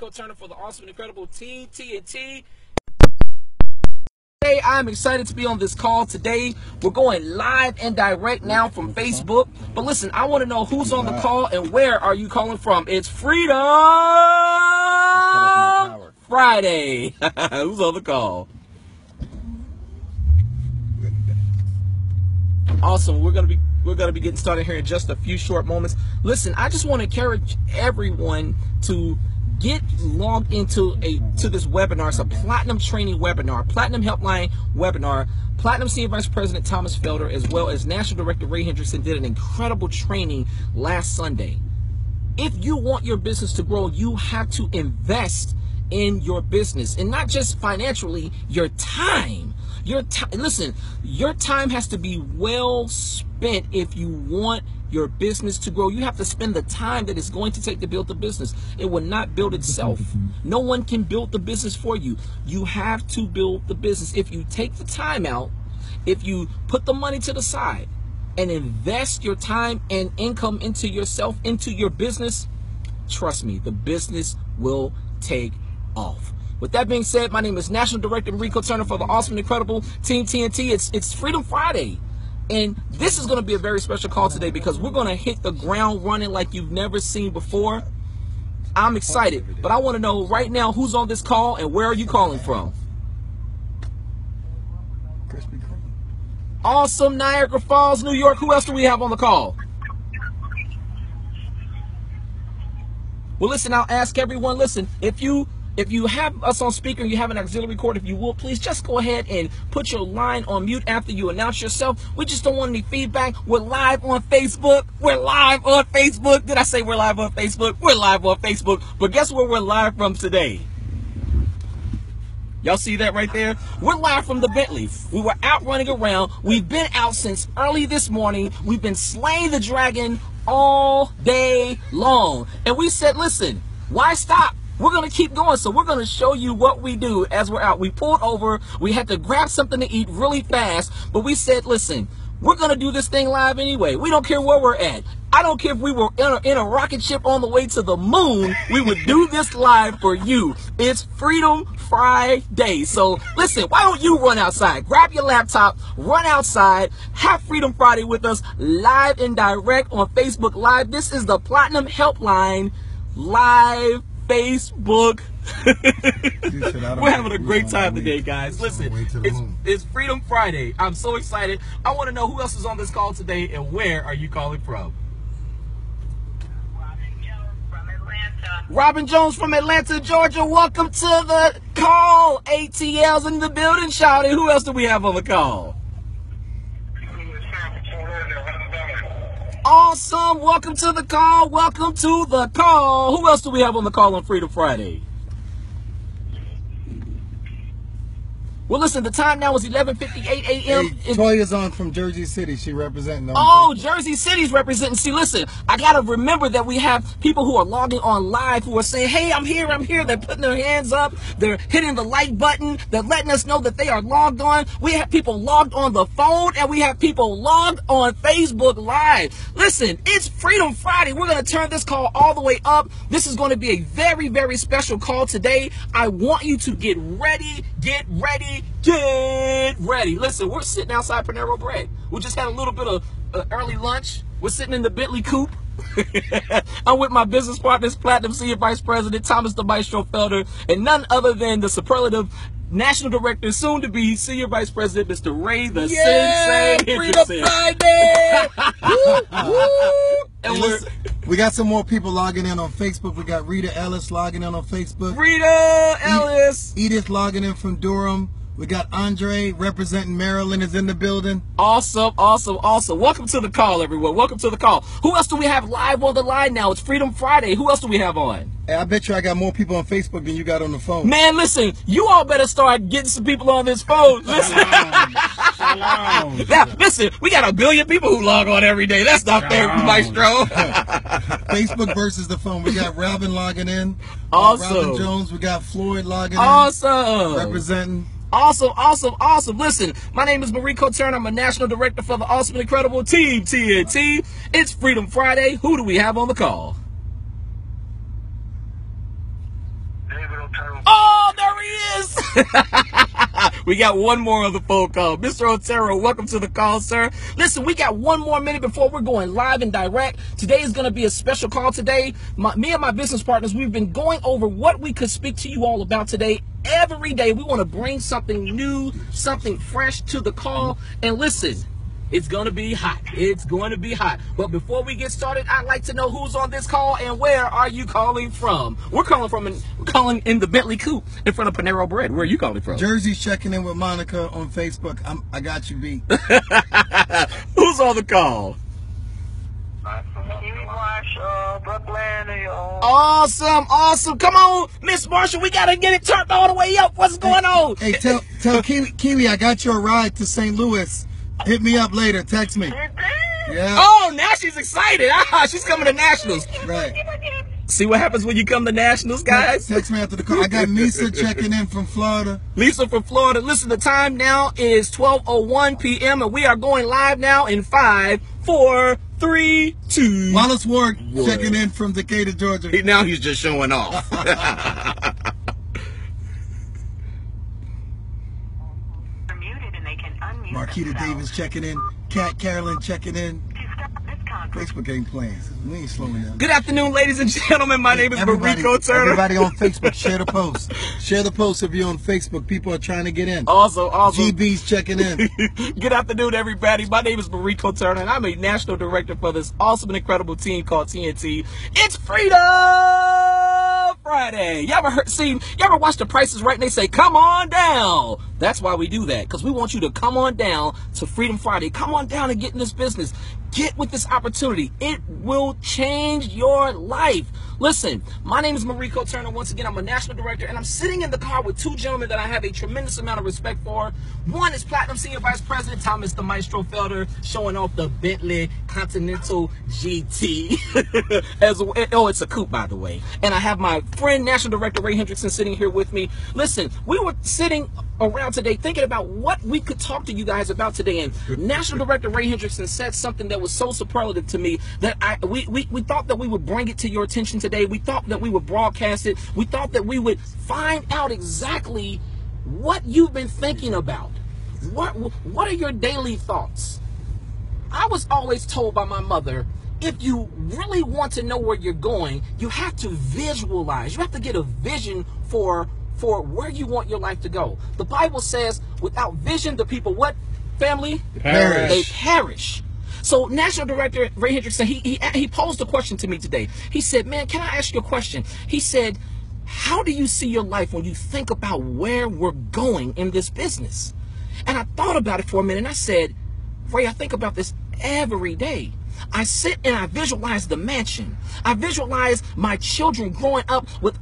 Turner for the awesome and incredible Team TNT. Hey, I'm excited to be on this call today. We're going live and direct now from Facebook. But listen, I want to know who's on the call and where are you calling from. It's Freedom Friday. Who's on the call? Awesome. We're gonna be getting started here in just a few short moments. Listen, I just want to encourage everyone to get logged into this webinar. It's a platinum training webinar, platinum helpline webinar. Platinum Senior Vice President Thomas Felder, as well as National Director Ray Hendrickson, did an incredible training last Sunday. If you want your business to grow, you have to invest in your business, and not just financially, your time. Listen, your time has to be well spent if you want your business to grow. You have to spend the time that it's going to take to build the business. It will not build itself. No one can build the business for you. You have to build the business. If you take the time out, if you put the money to the side and invest your time and income into yourself, into your business, trust me, the business will take off. With that being said, my name is National Director Hendrickson Turner for the awesome and incredible Team TNT. It's Freedom Friday. And this is going to be a very special call today because we're going to hit the ground running like you've never seen before. I'm excited, but I want to know right now who's on this call and where are you calling from? Awesome, Niagara Falls, New York. Who else do we have on the call? Well, listen, I'll ask everyone, listen, if you have us on speaker and you have an auxiliary cord, if you will, please just go ahead and put your line on mute after you announce yourself. We just don't want any feedback. We're live on Facebook. We're live on Facebook. Did I say we're live on Facebook? We're live on Facebook. But guess where we're live from today? Y'all see that right there? We're live from the Bentley. We were out running around. We've been out since early this morning. We've been slaying the dragon all day long. And we said, listen, why stop? We're going to keep going. So we're going to show you what we do as we're out. We pulled over. We had to grab something to eat really fast. But we said, listen, we're going to do this thing live anyway. We don't care where we're at. I don't care if we were in a rocket ship on the way to the moon. We would do this live for you. It's Freedom Friday. So listen, why don't you run outside? Grab your laptop, run outside, have Freedom Friday with us live and direct on Facebook Live. This is the Platinum Helpline live Facebook. We're having a great time today, guys. Listen, it's Freedom Friday. I'm so excited. I want to know who else is on this call today and where are you calling from? Robin Jones from Atlanta. Robin Jones from Atlanta, Georgia. Welcome to the call. ATL's in the building, shouting. Who else do we have on the call? Awesome. Welcome to the call. Welcome to the call. Who else do we have on the call on Freedom Friday? Well, listen, the time now is 11:58 a.m. Hey, Toya's on from Jersey City. She representing. Oh, Jersey City's representing. See, listen, I got to remember that we have people who are logging on live who are saying, hey, I'm here, I'm here. They're putting their hands up. They're hitting the like button. They're letting us know that they are logged on. We have people logged on the phone, and we have people logged on Facebook Live. Listen, it's Freedom Friday. We're going to turn this call all the way up. This is going to be a very, very special call today. I want you to get ready, get ready. Get ready. Listen, we're sitting outside Panero Bread. We just had a little bit of early lunch. We're sitting in the Bentley coupe. I'm with my business partners, Platinum Senior Vice President Thomas the Maestro Felder, and none other than the superlative National Director, soon to be Senior Vice President, Mr. Ray the Sensei Hendrickson. And we got some more people logging in on Facebook. We got Rita Ellis logging in on Facebook. Rita Ellis. Edith logging in from Durham. We got Andre representing Maryland is in the building. Awesome, awesome, awesome. Welcome to the call, everyone. Welcome to the call. Who else do we have live on the line now? It's Freedom Friday. Who else do we have on? Hey, I bet you I got more people on Facebook than you got on the phone. Man, listen, you all better start getting some people on this phone. Listen. Now, listen, we got 1 billion people who log on every day. That's not fair, Maestro. Facebook versus the phone. We got Robin logging in. Awesome. Robin Jones. We got Floyd logging in. Awesome. Representing. Awesome, awesome, awesome. Listen, my name is Hendrickson Turner. I'm a National Director for the awesome and incredible Team TNT. It's Freedom Friday. Who do we have on the call? Otero. Oh, there he is. We got one more on the phone call. Mr. Otero, welcome to the call, sir. Listen, we got one more minute before we're going live and direct. Today is going to be a special call today. Me and my business partners, we've been going over what we could speak to you all about today. Every day, we want to bring something new, something fresh to the call. And listen, it's going to be hot. It's going to be hot. But before we get started, I'd like to know who's on this call and where are you calling from? We're calling in the Bentley Coupe in front of Panero Bread. Where are you calling from? Jersey's checking in with Monica on Facebook. I got you beat. Who's on the call? Kiwi Wash, Brooklyn, New York. Awesome. Come on, Miss Marshall. We got to get it turned all the way up. What's going on? Hey, tell Kiwi I got you a ride to St. Louis. Hit me up later. Text me. Yeah. Oh, now she's excited. She's coming to Nationals. Right. See what happens when you come to Nationals, guys? Text me after the call. I got Lisa checking in from Florida. Lisa from Florida. Listen, the time now is 12:01 p.m. and we are going live now in 5, 4, 3, 2. Wallace Ward checking in from Decatur, Georgia. Now he's just showing off. Marquita Davis checking in. Kat Carolyn checking in. Facebook ain't playing. We ain't slowing down. Good afternoon, ladies and gentlemen. My name is Mariko Turner. Everybody on Facebook, share the post. Share the post if you're on Facebook. People are trying to get in. Awesome. GB's checking in. Good afternoon, everybody. My name is Mariko Turner, and I'm a national director for this awesome and incredible team called TNT. It's Freedom Friday. You ever watch The Price is Right and they say, come on down? That's why we do that, because we want you to come on down to Freedom Friday. Come on down and get in this business. Get with this opportunity. It will change your life. Listen, my name is Mariko Turner. Once again, I'm a national director, and I'm sitting in the car with two gentlemen that I have a tremendous amount of respect for. One is Platinum Senior Vice President Thomas the Maestro Felder, showing off the Bentley Continental GT. It's a coupe, by the way. And I have my friend, National Director Ray Hendrickson, sitting here with me. Listen, we were sitting around today thinking about what we could talk to you guys about today, and National Director Ray Hendrickson said something that was so superlative to me that we thought that we would bring it to your attention today. We thought that we would broadcast it. We thought that we would find out exactly what you've been thinking about. What are your daily thoughts? I was always told by my mother, if you really want to know where you're going, you have to visualize. You have to get a vision for where you want your life to go. The Bible says, without vision, the people, what, family? Perish. They perish. So National Director Ray Hendrickson, he posed a question to me today. He said, man, can I ask you a question? He said, how do you see your life when you think about where we're going in this business? And I thought about it for a minute, and I said, Ray, I think about this every day. I sit and I visualize the mansion. I visualize my children growing up with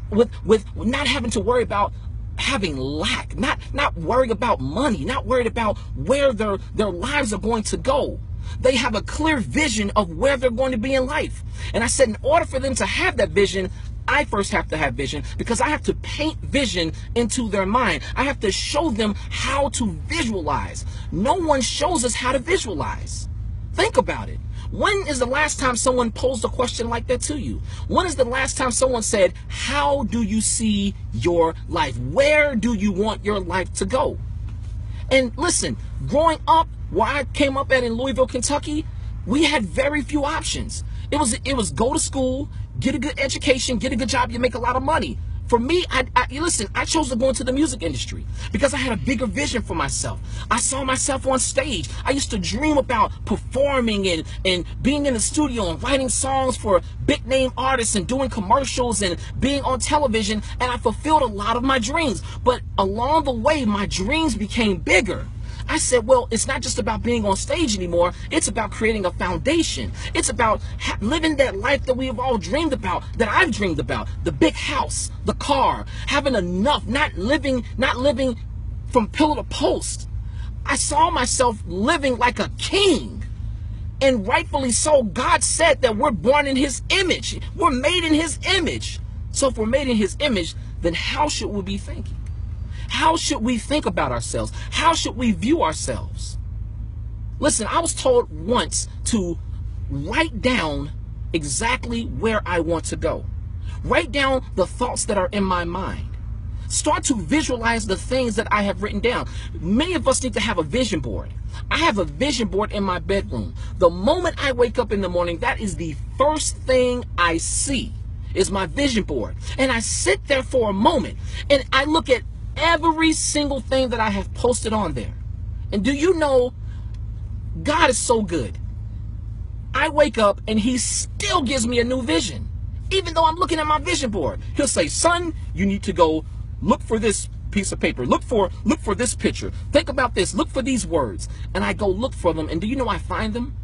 not having to worry about having lack, not worried about money, not worried about where their lives are going to go. They have a clear vision of where they're going to be in life. And I said, in order for them to have that vision, I first have to have vision, because I have to paint vision into their mind. I have to show them how to visualize. No one shows us how to visualize. Think about it. When is the last time someone posed a question like that to you? When is the last time someone said, how do you see your life? Where do you want your life to go? And listen, growing up, where I came up at in Louisville, Kentucky, we had very few options. It was go to school, get a good education, get a good job, you make a lot of money. For me, I chose to go into the music industry because I had a bigger vision for myself. I saw myself on stage. I used to dream about performing and being in the studio and writing songs for big name artists and doing commercials and being on television, and I fulfilled a lot of my dreams. But along the way, my dreams became bigger. I said, well, it's not just about being on stage anymore. It's about creating a foundation. It's about living that life that we have all dreamed about, that I've dreamed about. The big house, the car, having enough, not living from pillar to post. I saw myself living like a king. And rightfully so, God said that we're born in his image. We're made in his image. So if we're made in his image, then how should we be thinking? How should we think about ourselves? How should we view ourselves? Listen, I was told once to write down exactly where I want to go. Write down the thoughts that are in my mind. Start to visualize the things that I have written down. Many of us need to have a vision board. I have a vision board in my bedroom. The moment I wake up in the morning, that is the first thing I see, is my vision board. And I sit there for a moment and I look at every single thing that I have posted on there. And do you know, God is so good. I wake up and he still gives me a new vision. Even though I'm looking at my vision board, he'll say, son, you need to go look for this piece of paper. Look for this picture. Think about this. Look for these words. And I go look for them. And do you know I find them?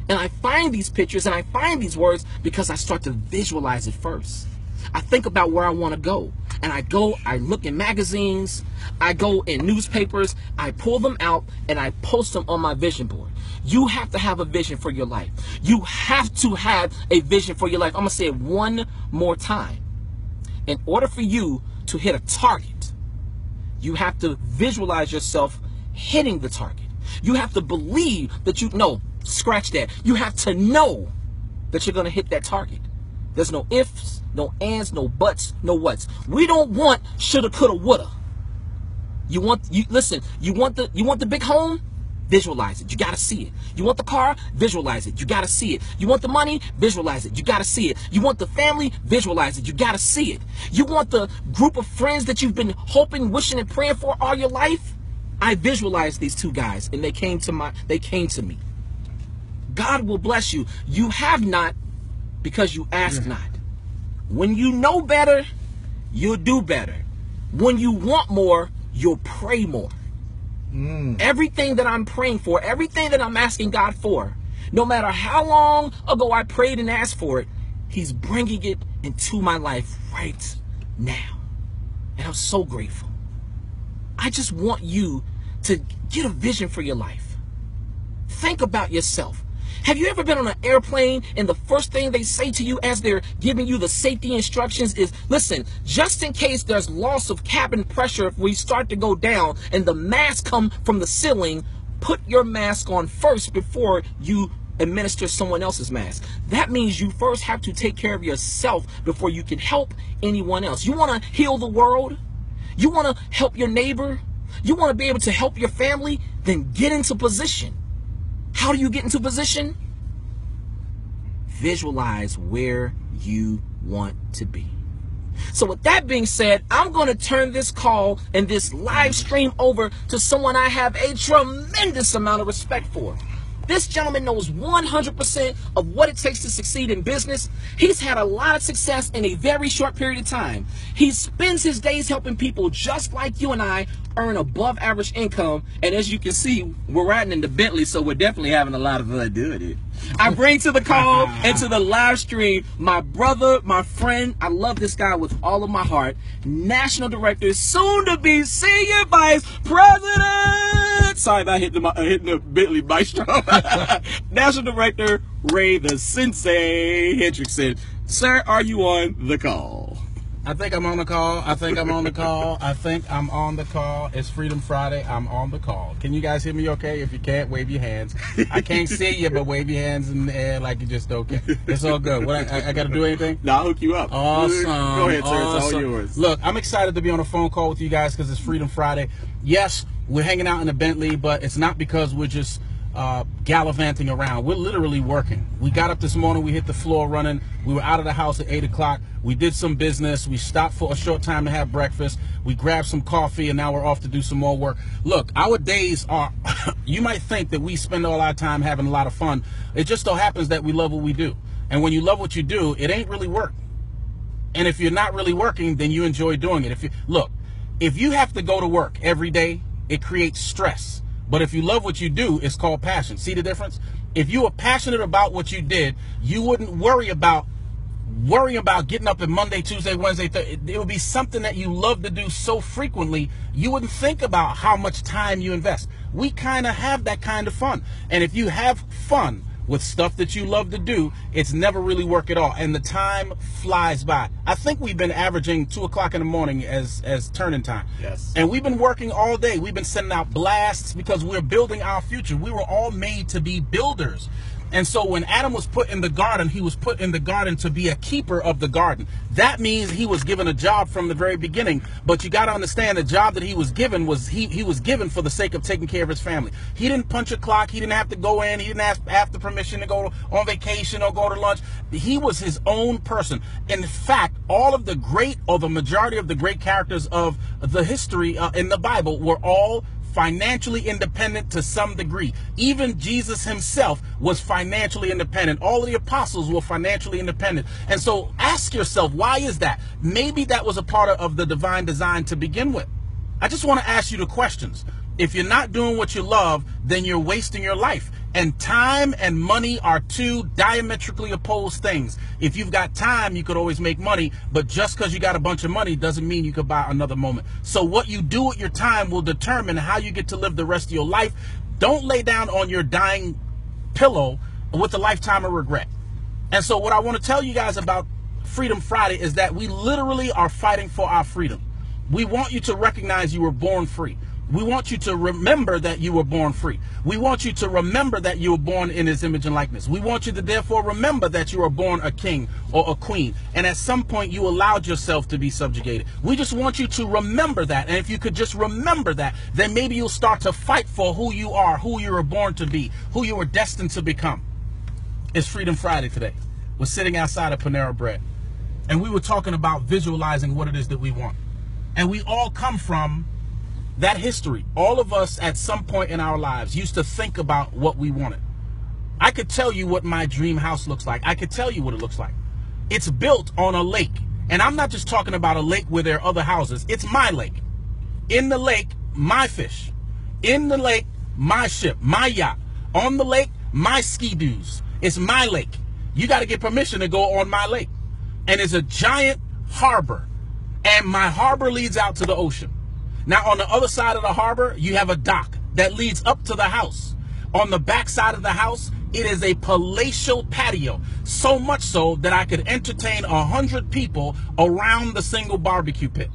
And I find these pictures and I find these words because I start to visualize it first. I think about where I want to go. And I look in magazines, I go in newspapers, I pull them out and I post them on my vision board. You have to have a vision for your life. You have to have a vision for your life. I'm going to say it one more time. In order for you to hit a target, you have to visualize yourself hitting the target. You have to believe that scratch that. You have to know that you're going to hit that target. There's no ifs, no ands, no buts, no whats. We don't want shoulda, coulda, woulda. You want the big home? Visualize it. You got to see it. You want the car? Visualize it. You got to see it. You want the money? Visualize it. You got to see it. You want the family? Visualize it. You got to see it. You want the group of friends that you've been hoping, wishing, and praying for all your life? I visualized these two guys and they came to me. God will bless you. You have not because you ask not. When you know better, you'll do better. When you want more, you'll pray more. Everything that I'm praying for, everything that I'm asking God for, no matter how long ago I prayed and asked for it, he's bringing it into my life right now. And I'm so grateful. I just want you to get a vision for your life. Think about yourself. Have you ever been on an airplane and the first thing they say to you as they're giving you the safety instructions is, listen, just in case there's loss of cabin pressure if we start to go down and the masks come from the ceiling, put your mask on first before you administer someone else's mask. That means you first have to take care of yourself before you can help anyone else. You want to heal the world? You want to help your neighbor? You want to be able to help your family? Then get into position. How do you get into position? Visualize where you want to be. So with that being said, I'm going to turn this call and this live stream over to someone I have a tremendous amount of respect for. This gentleman knows 100% of what it takes to succeed in business. He's had a lot of success in a very short period of time. He spends his days helping people just like you and I earn above average income. And as you can see, we're riding in the Bentley, so we're definitely having a lot of fun doing it. I bring to the call and to the live stream my brother, my friend. I love this guy with all of my heart. National Director, soon to be Senior Vice President. Sorry about hitting the Bentley Maestro. National Director Ray the Sensei Hendrickson. Sir, are you on the call? I think I'm on the call. I think I'm on the call. I think I'm on the call. It's Freedom Friday. I'm on the call. Can you guys hear me okay? If you can't, wave your hands. I can't see you, but wave your hands in the air like you just okay. It's all good. What, I got to do anything? No, I'll hook you up. Awesome. Go ahead, sir. Awesome. It's all yours. Look, I'm excited to be on a phone call with you guys because it's Freedom Friday. Yes, we're hanging out in the Bentley, but it's not because we're just gallivanting around. We're literally working. We got up this morning, we hit the floor running. We were out of the house at 8 o'clock. We did some business. We stopped for a short time to have breakfast. We grabbed some coffee, and now we're off to do some more work. Look, our days are, you might think that we spend all our time having a lot of fun. It just so happens that we love what we do. And when you love what you do, it ain't really work. And if you're not really working, then you enjoy doing it. If you have to go to work every day, it creates stress. But if you love what you do, it's called passion. See the difference? If you were passionate about what you did, you wouldn't worry about getting up at Monday, Tuesday, Wednesday, Thursday. It would be something that you love to do so frequently, you wouldn't think about how much time you invest. We kind of have that kind of fun. And if you have fun with stuff that you love to do, it's never really work at all. And the time flies by. I think we've been averaging 2 o'clock in the morning as turning time. Yes. And we've been working all day. We've been sending out blasts because we're building our future. We were all made to be builders. And so when Adam was put in the garden, he was put in the garden to be a keeper of the garden. That means he was given a job from the very beginning. But you got to understand the job that he was given was he was given for the sake of taking care of his family. He didn't punch a clock. He didn't have to go in. He didn't ask the permission to go on vacation or go to lunch. He was his own person. In fact, all of the great, or the majority of the great characters of the history in the Bible were all financially independent to some degree. Even Jesus himself was financially independent. All of the apostles were financially independent. And so ask yourself, why is that? Maybe that was a part of the divine design to begin with. I just want to ask you the questions. If you're not doing what you love, then you're wasting your life. And time and money are two diametrically opposed things. If you've got time, you could always make money, but just because you got a bunch of money doesn't mean you could buy another moment. So what you do with your time will determine how you get to live the rest of your life. Don't lay down on your dying pillow with a lifetime of regret. And so what I want to tell you guys about Freedom Friday is that we literally are fighting for our freedom. We want you to recognize you were born free. We want you to remember that you were born free. We want you to remember that you were born in his image and likeness. We want you to therefore remember that you were born a king or a queen. And at some point you allowed yourself to be subjugated. We just want you to remember that. And if you could just remember that, then maybe you'll start to fight for who you are, who you were born to be, who you were destined to become. It's Freedom Friday today. We're sitting outside of Panera Bread. And we were talking about visualizing what it is that we want. And we all come from that history. All of us at some point in our lives used to think about what we wanted. I could tell you what my dream house looks like. I could tell you what it looks like. It's built on a lake. And I'm not just talking about a lake where there are other houses. It's my lake. In the lake, my fish. In the lake, my ship, my yacht. On the lake, my ski-doos. It's my lake. You got to get permission to go on my lake. And it's a giant harbor. And my harbor leads out to the ocean. Now, on the other side of the harbor, you have a dock that leads up to the house. On the back side of the house, it is a palatial patio, so much so that I could entertain 100 people around the single barbecue pit.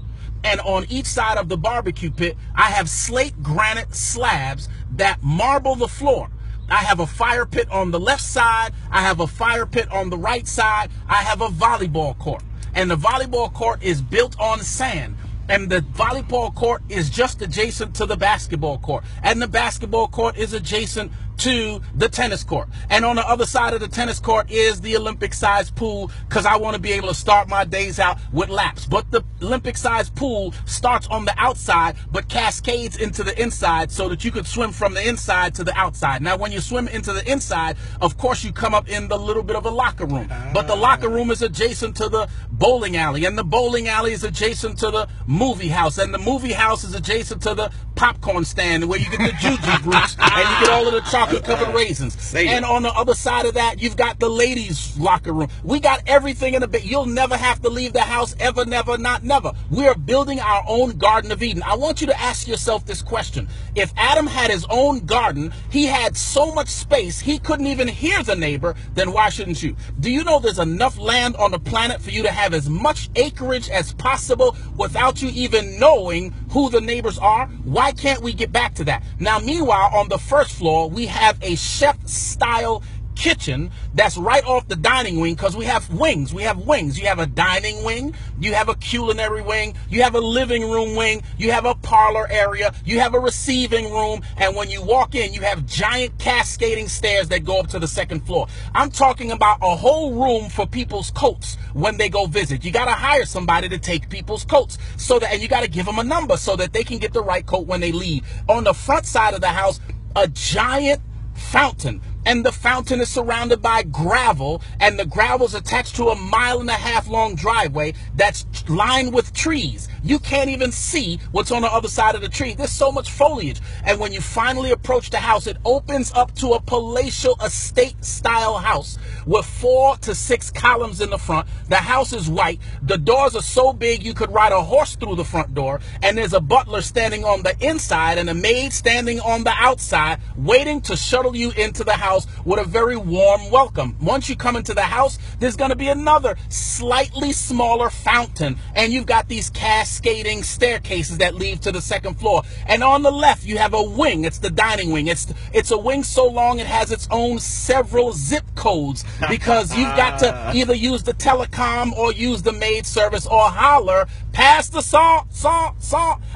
And on each side of the barbecue pit, I have slate granite slabs that marble the floor. I have a fire pit on the left side. I have a fire pit on the right side. I have a volleyball court. And the volleyball court is built on sand. And the volleyball court is just adjacent to the basketball court. And the basketball court is adjacent to the tennis court. And on the other side of the tennis court is the Olympic-sized pool, because I want to be able to start my days out with laps. But the Olympic-sized pool starts on the outside, but cascades into the inside so that you could swim from the inside to the outside. Now, when you swim into the inside, of course, you come up in the little bit of a locker room. But the locker room is adjacent to the bowling alley. And the bowling alley is adjacent to the movie house. And the movie house is adjacent to the popcorn stand where you get the Juju Brutes and you get all of the chocolate-covered raisins. And on the other side of that, you've got the ladies' locker room. We got everything in the bed. You'll never have to leave the house ever, never, not never. We are building our own Garden of Eden. I want you to ask yourself this question. If Adam had his own garden, he had so much space, he couldn't even hear the neighbor, then why shouldn't you? Do you know there's enough land on the planet for you to have as much acreage as possible without you even knowing who the neighbors are? Why can't we get back to that? Now, meanwhile, on the first floor, we have a chef-style kitchen that's right off the dining wing, because we have wings. We have wings. You have a dining wing, you have a culinary wing, you have a living room wing, you have a parlor area, you have a receiving room, and when you walk in, you have giant cascading stairs that go up to the second floor. I'm talking about a whole room for people's coats when they go visit. You got to hire somebody to take people's coats, so that, and you got to give them a number so that they can get the right coat when they leave. On the front side of the house, a giant fountain, and the fountain is surrounded by gravel, and the gravel is attached to a 1.5 mile long driveway that's lined with trees. You can't even see what's on the other side of the tree. There's so much foliage. And when you finally approach the house, it opens up to a palatial estate style house with 4 to 6 columns in the front. The house is white. The doors are so big you could ride a horse through the front door, and there's a butler standing on the inside and a maid standing on the outside waiting to shuttle you into the house with a very warm welcome. Once you come into the house, there's going to be another slightly smaller fountain, and you've got these cascades cascading staircases that lead to the second floor. And on the left, you have a wing. It's the dining wing. It's a wing so long it has its own several zip codes, because you've got to either use the telecom or use the maid service or holler, pass the salt.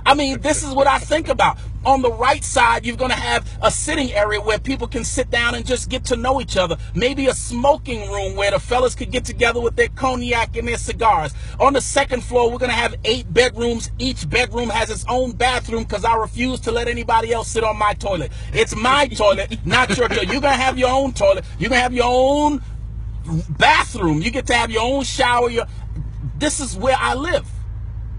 I mean, this is what I think about. On the right side, you're going to have a sitting area where people can sit down and just get to know each other. Maybe a smoking room where the fellas could get together with their cognac and their cigars. On the second floor, we're going to have 8 bedrooms. Each bedroom has its own bathroom, because I refuse to let anybody else sit on my toilet. It's my toilet, not your toilet. You're going to have your own toilet. You're going to have your own bathroom. You get to have your own shower. This is where I live.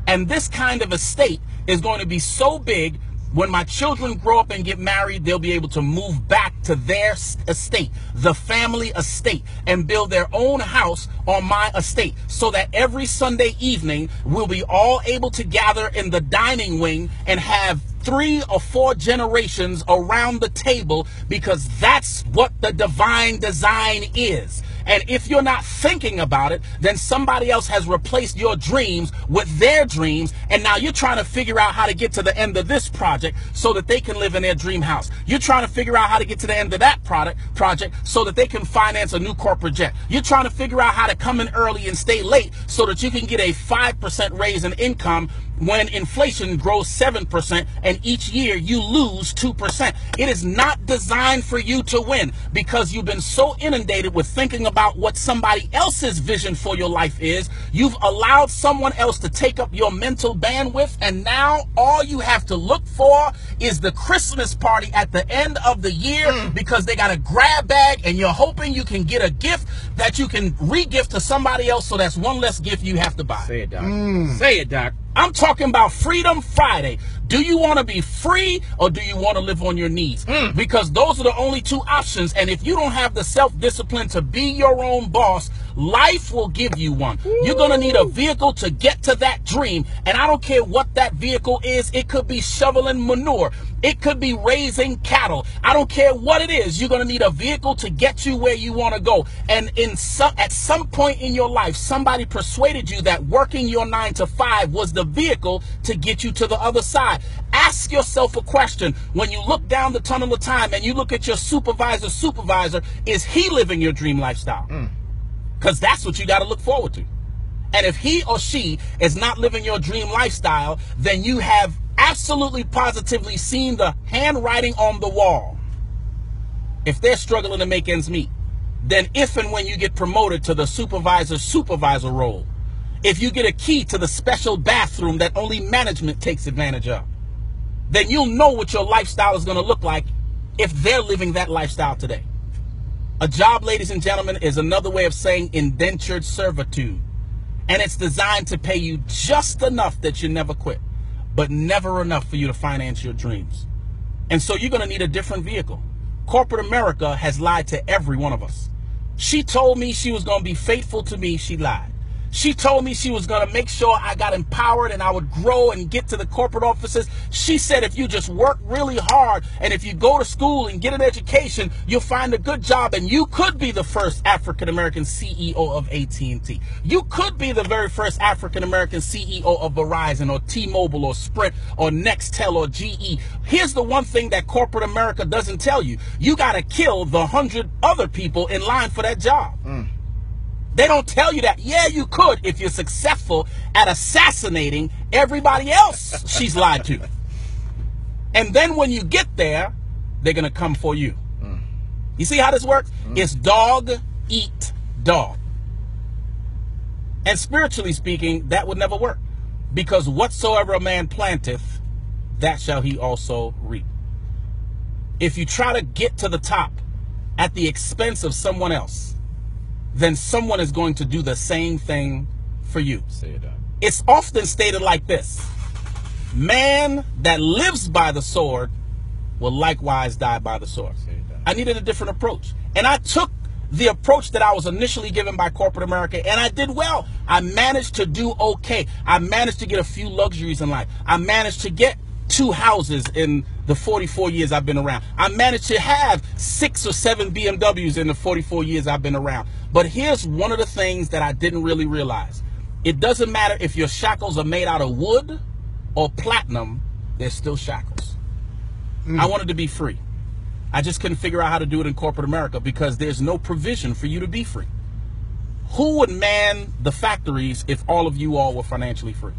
And this kind of estate is going to be so big, when my children grow up and get married, they'll be able to move back to their estate, the family estate, and build their own house on my estate, so that every Sunday evening we'll be all able to gather in the dining wing and have 3 or 4 generations around the table, because that's what the divine design is. And if you're not thinking about it, then somebody else has replaced your dreams with their dreams, and now you're trying to figure out how to get to the end of this project so that they can live in their dream house. You're trying to figure out how to get to the end of that project so that they can finance a new corporate jet. You're trying to figure out how to come in early and stay late so that you can get a 5% raise in income when inflation grows 7% and each year you lose 2%. It is not designed for you to win, because you've been so inundated with thinking about what somebody else's vision for your life is. You've allowed someone else to take up your mental bandwidth, and now all you have to look for is the Christmas party at the end of the year, because they got a grab bag and you're hoping you can get a gift that you can re-gift to somebody else, so that's one less gift you have to buy. Say it, Doc. Say it, Doc. I'm talking about Freedom Friday. Do you want to be free, or do you want to live on your knees? Because those are the only 2 options. And if you don't have the self-discipline to be your own boss, life will give you one. You're going to need a vehicle to get to that dream. And I don't care what that vehicle is. It could be shoveling manure. It could be raising cattle. I don't care what it is. You're going to need a vehicle to get you where you want to go. And at some point in your life, somebody persuaded you that working your 9 to 5 was the vehicle to get you to the other side. Ask yourself a question. When you look down the tunnel of time and you look at your supervisor, is he living your dream lifestyle? Because that's what you got to look forward to. And if he or she is not living your dream lifestyle, then you have absolutely positively seen the handwriting on the wall. If they're struggling to make ends meet, then if and when you get promoted to the supervisor role, if you get a key to the special bathroom that only management takes advantage of, then you'll know what your lifestyle is going to look like if they're living that lifestyle today. A job, ladies and gentlemen, is another way of saying indentured servitude. And it's designed to pay you just enough that you never quit, but never enough for you to finance your dreams. And so you're going to need a different vehicle. Corporate America has lied to every one of us. She told me she was going to be faithful to me. She lied. She told me she was going to make sure I got empowered and I would grow and get to the corporate offices. She said if you just work really hard and if you go to school and get an education, you'll find a good job and you could be the first African-American CEO of AT&T. You could be the very first African-American CEO of Verizon or T-Mobile or Sprint or Nextel or GE. Here's the one thing that corporate America doesn't tell you. You got to kill the 100 other people in line for that job. They don't tell you that. Yeah, you could if you're successful at assassinating everybody else she's lied to. And then when you get there, they're going to come for you. You see how this works? It's dog eat dog. And spiritually speaking, that would never work. Because whatsoever a man planteth, that shall he also reap. If you try to get to the top at the expense of someone else, then someone is going to do the same thing for you. Say it, Doc. It's often stated like this: man that lives by the sword will likewise die by the sword. Say it, Doc. I needed a different approach. And I took the approach that I was initially given by corporate America, and I did well. I managed to do okay. I managed to get a few luxuries in life. I managed to get 2 houses in the 44 years I've been around. I managed to have 6 or 7 BMWs in the 44 years I've been around. But here's one of the things that I didn't really realize. It doesn't matter if your shackles are made out of wood or platinum, they're still shackles. I wanted to be free. I just couldn't figure out how to do it in corporate America because there's no provision for you to be free. Who would man the factories if all of you all were financially free?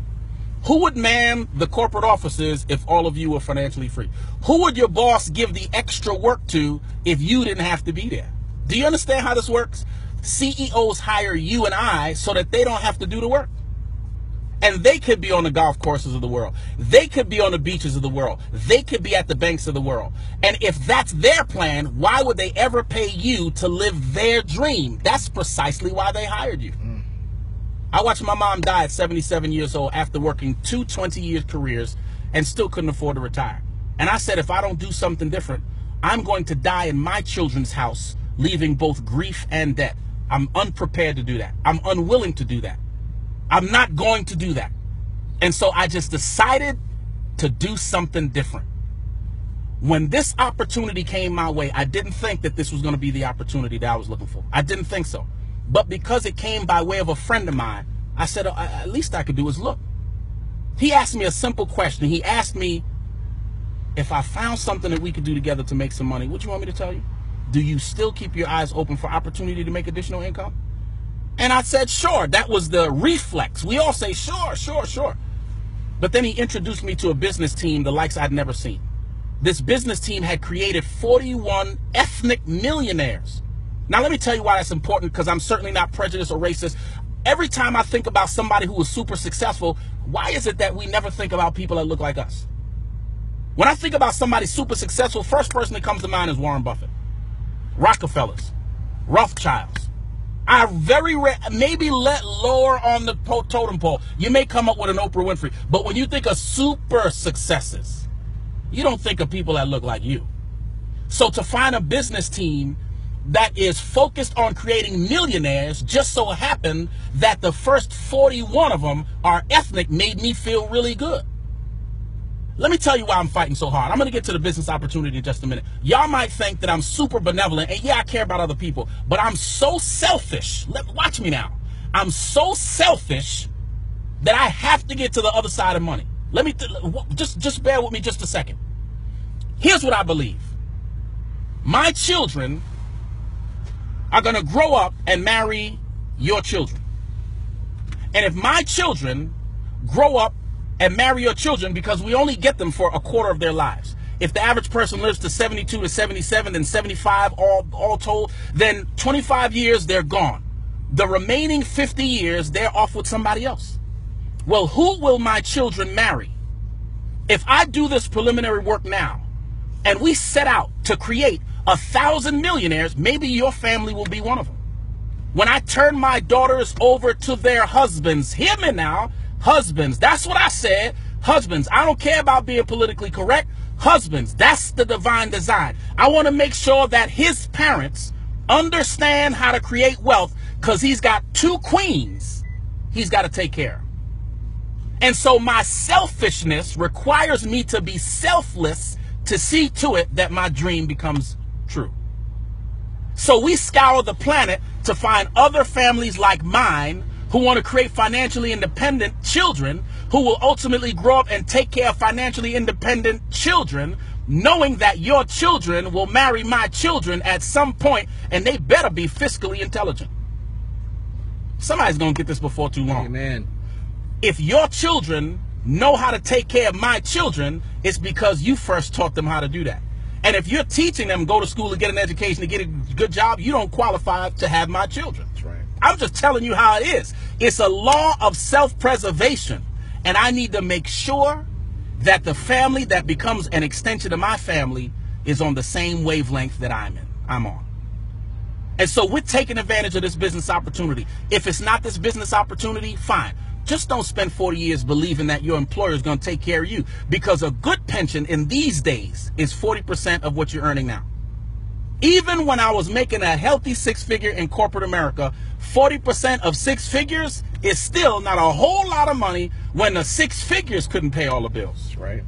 Who would man the corporate offices if all of you were financially free? Who would your boss give the extra work to if you didn't have to be there? Do you understand how this works? CEOs hire you and I so that they don't have to do the work. And they could be on the golf courses of the world. They could be on the beaches of the world. They could be at the banks of the world. And if that's their plan, why would they ever pay you to live their dream? That's precisely why they hired you. I watched my mom die at 77 years old after working 2 20-year careers and still couldn't afford to retire. And I said, if I don't do something different, I'm going to die in my children's house, leaving both grief and debt. I'm unprepared to do that. I'm unwilling to do that. I'm not going to do that. And so I just decided to do something different. When this opportunity came my way, I didn't think that this was going to be the opportunity that I was looking for. I didn't think so. But because it came by way of a friend of mine, I said, at least I could do is look. He asked me a simple question. He asked me, if I found something that we could do together to make some money, what do you want me to tell you? Do you still keep your eyes open for opportunity to make additional income? And I said, sure. That was the reflex. We all say, sure, sure, sure. But then he introduced me to a business team, the likes I'd never seen. This business team had created 41 ethnic millionaires. Now, let me tell you why that's important, because I'm certainly not prejudiced or racist. Every time I think about somebody who was super successful, why is it that we never think about people that look like us? When I think about somebody super successful, first person that comes to mind is Warren Buffett, Rockefellers, Rothschilds. I maybe let lower on the totem pole. You may come up with an Oprah Winfrey, but when you think of super successes, you don't think of people that look like you. So to find a business team that is focused on creating millionaires, just so happened that the first 41 of them are ethnic, made me feel really good. Let me tell you why I'm fighting so hard. I'm going to get to the business opportunity in just a minute. Y'all might think that I'm super benevolent, and yeah, I care about other people, but I'm so selfish. Watch me now. I'm so selfish that I have to get to the other side of money. Let me just bear with me just a second. Here's what I believe. My children are going to grow up and marry your children. And if my children grow up and marry your children, because we only get them for a quarter of their lives. If the average person lives to 72 to 77, then 75 all told, then 25 years, they're gone. The remaining 50 years, they're off with somebody else. Well, who will my children marry? If I do this preliminary work now, and we set out to create 1,000 millionaires, maybe your family will be one of them. When I turn my daughters over to their husbands, hear me now, husbands, that's what I said. Husbands, I don't care about being politically correct. Husbands, that's the divine design. I want to make sure that his parents understand how to create wealth, because he's got 2 queens he's got to take care of. And so my selfishness requires me to be selfless to see to it that my dream becomes true. So we scour the planet to find other families like mine who want to create financially independent children who will ultimately grow up and take care of financially independent children, knowing that your children will marry my children at some point, and they better be fiscally intelligent. Somebody's going to get this before too long. Amen. If your children know how to take care of my children, it's because you first taught them how to do that. And if you're teaching them go to school to get an education, to get a good job, you don't qualify to have my children. That's right. I'm just telling you how it is. It's a law of self-preservation. And I need to make sure that the family that becomes an extension of my family is on the same wavelength that I'm on. And so we're taking advantage of this business opportunity. If it's not this business opportunity, fine. Just don't spend 40 years believing that your employer is going to take care of you, because a good pension in these days is 40% of what you're earning now. Even when I was making a healthy 6-figure in corporate America, 40% of 6 figures is still not a whole lot of money when the 6 figures couldn't pay all the bills. That's right.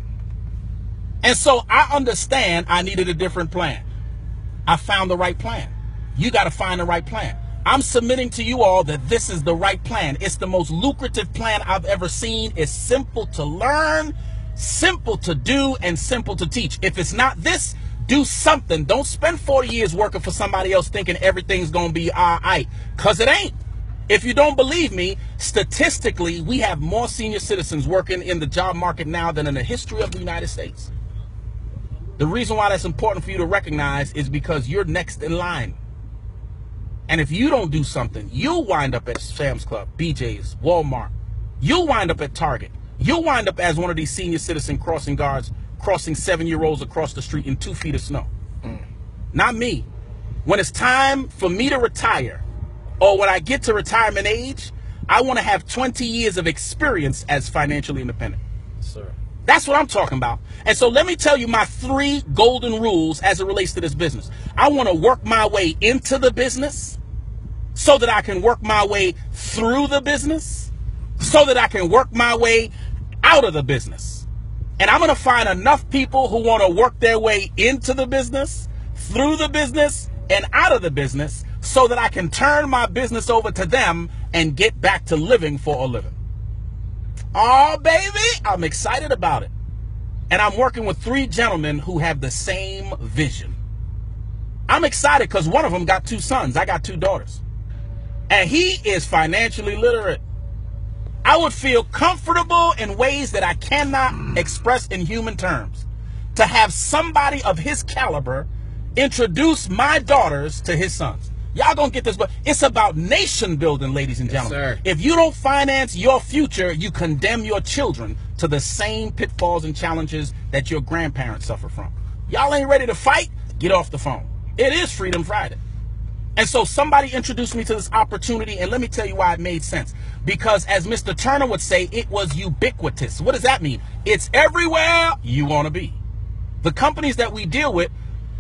And so I understand I needed a different plan. I found the right plan. You got to find the right plan. I'm submitting to you all that this is the right plan. It's the most lucrative plan I've ever seen. It's simple to learn, simple to do, and simple to teach. If it's not this, do something. Don't spend 40 years working for somebody else thinking everything's going to be all right, because it ain't. If you don't believe me, statistically, we have more senior citizens working in the job market now than in the history of the United States. The reason why that's important for you to recognize is because you're next in line. And if you don't do something, you'll wind up at Sam's Club, BJ's, Walmart. You'll wind up at Target. You'll wind up as one of these senior citizen crossing guards, crossing 7-year-olds across the street in 2 feet of snow. Not me. When it's time for me to retire, or when I get to retirement age, I want to have 20 years of experience as financially independent. Sir. That's what I'm talking about. And so let me tell you my 3 golden rules as it relates to this business. I want to work my way into the business so that I can work my way through the business, so that I can work my way out of the business. And I'm going to find enough people who want to work their way into the business, through the business, and out of the business, so that I can turn my business over to them and get back to living for a living. Oh, baby, I'm excited about it. And I'm working with 3 gentlemen who have the same vision. I'm excited because one of them got 2 sons. I got 2 daughters. And he is financially literate. I would feel comfortable in ways that I cannot express in human terms to have somebody of his caliber introduce my daughters to his sons. Y'all gonna get this, but it's about nation building, ladies and gentlemen. Yes, sir. If you don't finance your future, you condemn your children to the same pitfalls and challenges that your grandparents suffer from. Y'all ain't ready to fight? Get off the phone. It is Freedom Friday. And so somebody introduced me to this opportunity, and let me tell you why it made sense. Because as Mr. Turner would say, it was ubiquitous. What does that mean? It's everywhere you want to be. The companies that we deal with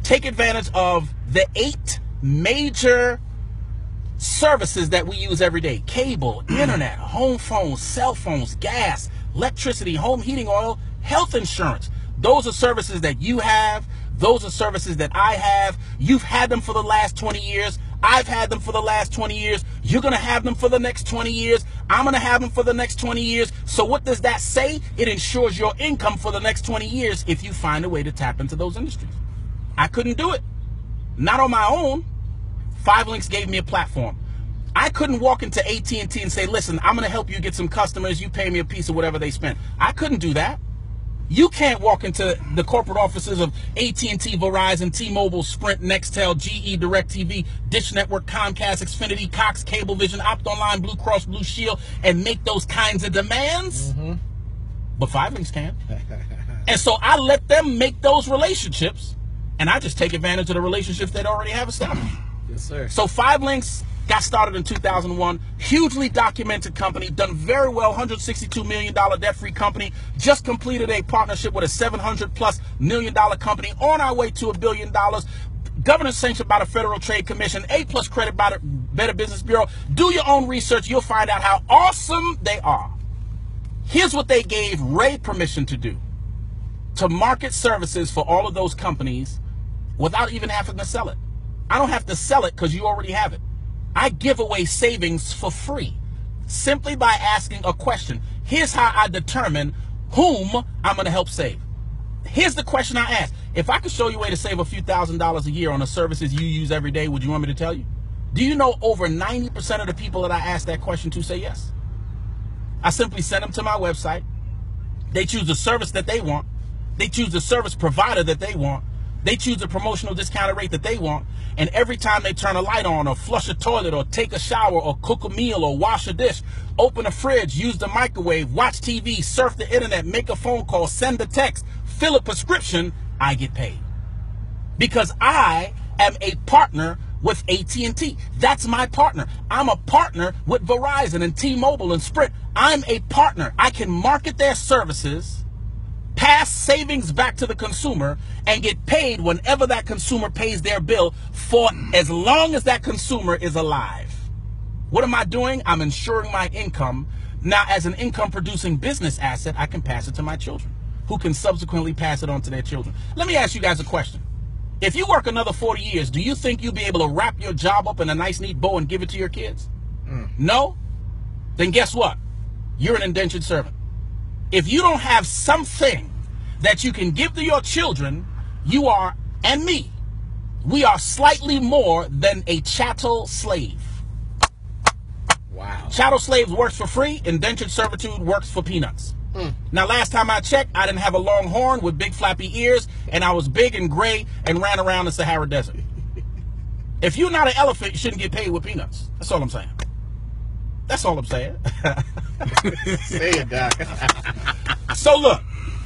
take advantage of the 8 major services that we use every day: cable, internet, home phones, cell phones, gas, electricity, home heating oil, health insurance. Those are services that you have. Those are services that I have. You've had them for the last 20 years. I've had them for the last 20 years. You're going to have them for the next 20 years. I'm going to have them for the next 20 years. So what does that say? It ensures your income for the next 20 years if you find a way to tap into those industries. I couldn't do it. Not on my own. 5 Links gave me a platform. I couldn't walk into AT&T and say, listen, I'm going to help you get some customers. You pay me a piece of whatever they spend. I couldn't do that. You can't walk into the corporate offices of AT&T, Verizon, T-Mobile, Sprint, Nextel, GE, DirecTV, Dish Network, Comcast, Xfinity, Cox, Cablevision, OptOnline, Blue Cross Blue Shield, and make those kinds of demands. But 5 Links can. And so I let them make those relationships, and I just take advantage of the relationships they already have established. Yes, sir. So 5 Links got started in 2001, hugely documented company, done very well, $162 million debt-free company, just completed a partnership with a $700+ million company, on our way to $1 billion, governance sanctioned by the Federal Trade Commission, A+ credit by the Better Business Bureau. Do your own research, you'll find out how awesome they are. Here's what they gave Ray permission to do: to market services for all of those companies without even having to sell it. I don't have to sell it because you already have it. I give away savings for free simply by asking a question. Here's how I determine whom I'm going to help save. Here's the question I ask. If I could show you a way to save a few $1,000s a year on the services you use every day, would you want me to tell you? Do you know over 90% of the people that I ask that question to say yes? I simply send them to my website. They choose the service that they want. They choose the service provider that they want. They choose the promotional discounted rate that they want. And every time they turn a light on, or flush a toilet, or take a shower, or cook a meal, or wash a dish, open a fridge, use the microwave, watch TV, surf the internet, make a phone call, send a text, fill a prescription, I get paid. Because I am a partner with AT&T. That's my partner. I'm a partner with Verizon and T-Mobile and Sprint. I'm a partner. I can market their services, pass savings back to the consumer, and get paid whenever that consumer pays their bill, for as long as that consumer is alive. What am I doing? I'm ensuring my income. Now, as an income producing business asset, I can pass it to my children, who can subsequently pass it on to their children. Let me ask you guys a question. If you work another 40 years, do you think you'll be able to wrap your job up in a nice, neat bow and give it to your kids? No? Then guess what? You're an indentured servant. If you don't have something that you can give to your children, you are, and me, we are slightly more than a chattel slave. Wow. Chattel slaves works for free. Indentured servitude works for peanuts. Now, last time I checked, I didn't have a long horn with big flappy ears, and I was big and gray and ran around the Sahara Desert. If you're not an elephant, you shouldn't get paid with peanuts. That's all I'm saying. That's all I'm saying. Say it, Doc. So look,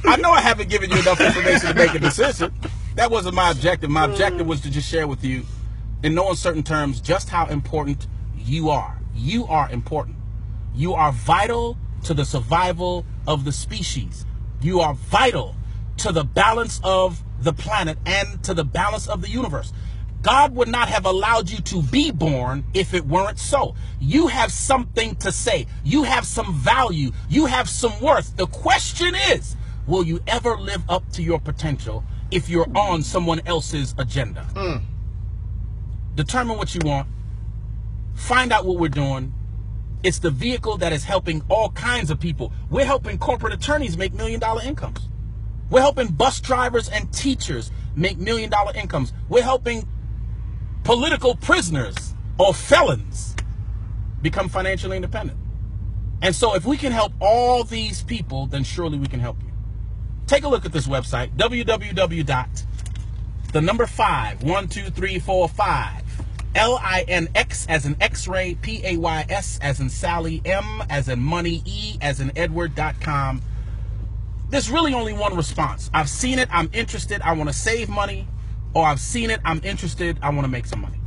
I know I haven't given you enough information to make a decision. That wasn't my objective. My objective was to just share with you, in no uncertain terms, just how important you are. You are important. You are vital to the survival of the species. You are vital to the balance of the planet and to the balance of the universe. God would not have allowed you to be born if it weren't so. You have something to say. You have some value. You have some worth. The question is, will you ever live up to your potential if you're on someone else's agenda? Determine what you want. Find out what we're doing. It's the vehicle that is helping all kinds of people. We're helping corporate attorneys make $1 million incomes. We're helping bus drivers and teachers make $1 million incomes. We're helping political prisoners or felons become financially independent. And so if we can help all these people, then surely we can help you. Take a look at this website, www.51235 LINX as in X-ray, PAYS as in Sally, M as in money, E as in Edward.com. There's really only one response. I've seen it, I'm interested, I want to save money, or I've seen it, I'm interested, I want to make some money.